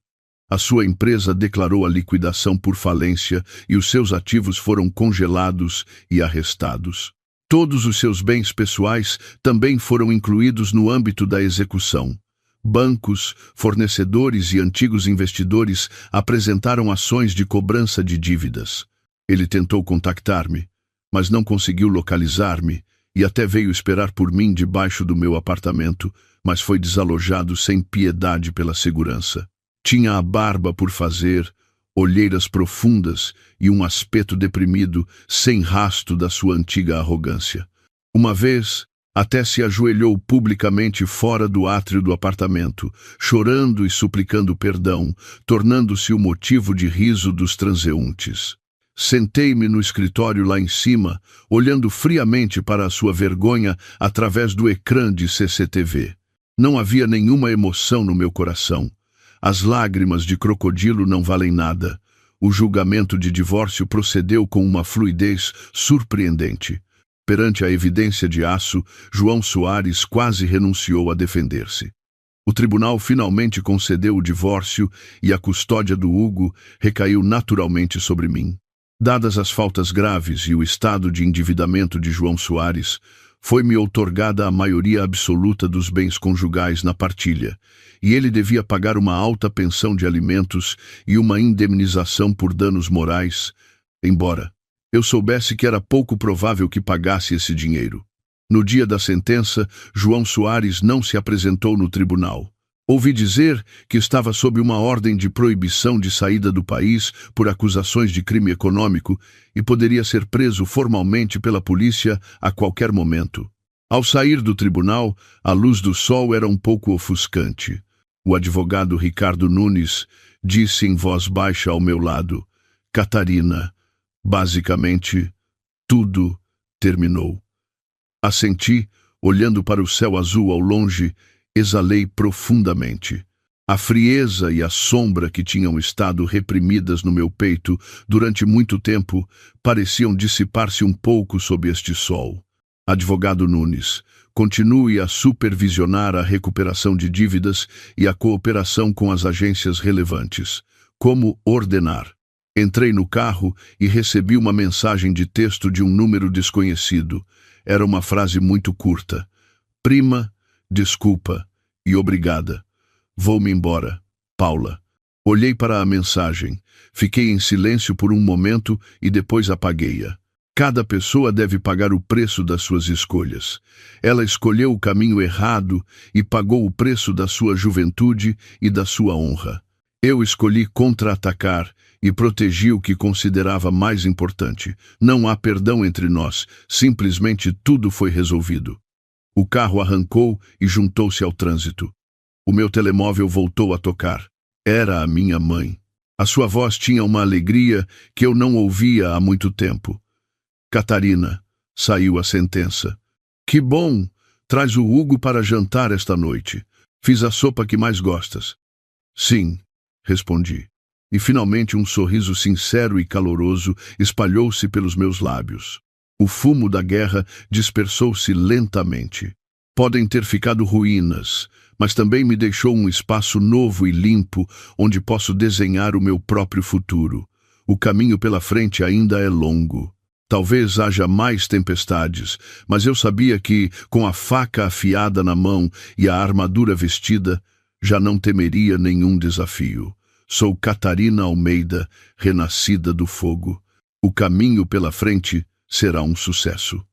A sua empresa declarou a liquidação por falência e os seus ativos foram congelados e arrestados. Todos os seus bens pessoais também foram incluídos no âmbito da execução. Bancos, fornecedores e antigos investidores apresentaram ações de cobrança de dívidas. Ele tentou contactar-me, mas não conseguiu localizar-me e até veio esperar por mim debaixo do meu apartamento, mas foi desalojado sem piedade pela segurança. Tinha a barba por fazer, olheiras profundas e um aspecto deprimido, sem rastro da sua antiga arrogância. Uma vez, até se ajoelhou publicamente fora do átrio do apartamento, chorando e suplicando perdão, tornando-se o motivo de riso dos transeuntes. Sentei-me no escritório lá em cima, olhando friamente para a sua vergonha através do ecrã de CCTV. Não havia nenhuma emoção no meu coração. As lágrimas de crocodilo não valem nada. O julgamento de divórcio procedeu com uma fluidez surpreendente. Perante a evidência de aço, João Soares quase renunciou a defender-se. O tribunal finalmente concedeu o divórcio e a custódia do Hugo recaiu naturalmente sobre mim. Dadas as faltas graves e o estado de endividamento de João Soares, foi-me outorgada a maioria absoluta dos bens conjugais na partilha, e ele devia pagar uma alta pensão de alimentos e uma indemnização por danos morais, embora eu soubesse que era pouco provável que pagasse esse dinheiro. No dia da sentença, João Soares não se apresentou no tribunal. Ouvi dizer que estava sob uma ordem de proibição de saída do país por acusações de crime econômico e poderia ser preso formalmente pela polícia a qualquer momento. Ao sair do tribunal, a luz do sol era um pouco ofuscante. O advogado Ricardo Nunes disse em voz baixa ao meu lado: "Catarina, basicamente, tudo terminou." Assenti, olhando para o céu azul ao longe, exalei profundamente. A frieza e a sombra que tinham estado reprimidas no meu peito durante muito tempo pareciam dissipar-se um pouco sob este sol. Advogado Nunes, continue a supervisionar a recuperação de dívidas e a cooperação com as agências relevantes. Como ordenar? Entrei no carro e recebi uma mensagem de texto de um número desconhecido. Era uma frase muito curta. "Prima, desculpa e obrigada. Vou-me embora. Paula." Olhei para a mensagem. Fiquei em silêncio por um momento e depois apaguei-a. Cada pessoa deve pagar o preço das suas escolhas. Ela escolheu o caminho errado e pagou o preço da sua juventude e da sua honra. Eu escolhi contra-atacar e protegi o que considerava mais importante. Não há perdão entre nós, simplesmente tudo foi resolvido. O carro arrancou e juntou-se ao trânsito. O meu telemóvel voltou a tocar. Era a minha mãe. A sua voz tinha uma alegria que eu não ouvia há muito tempo. "Catarina", saiu a sentença. "Que bom! Traz o Hugo para jantar esta noite. Fiz a sopa que mais gostas." "Sim", respondi. E finalmente um sorriso sincero e caloroso espalhou-se pelos meus lábios. O fumo da guerra dispersou-se lentamente. Podem ter ficado ruínas, mas também me deixou um espaço novo e limpo onde posso desenhar o meu próprio futuro. O caminho pela frente ainda é longo. Talvez haja mais tempestades, mas eu sabia que, com a faca afiada na mão e a armadura vestida, já não temeria nenhum desafio. Sou Catarina Almeida, renascida do fogo. O caminho pela frente será um sucesso.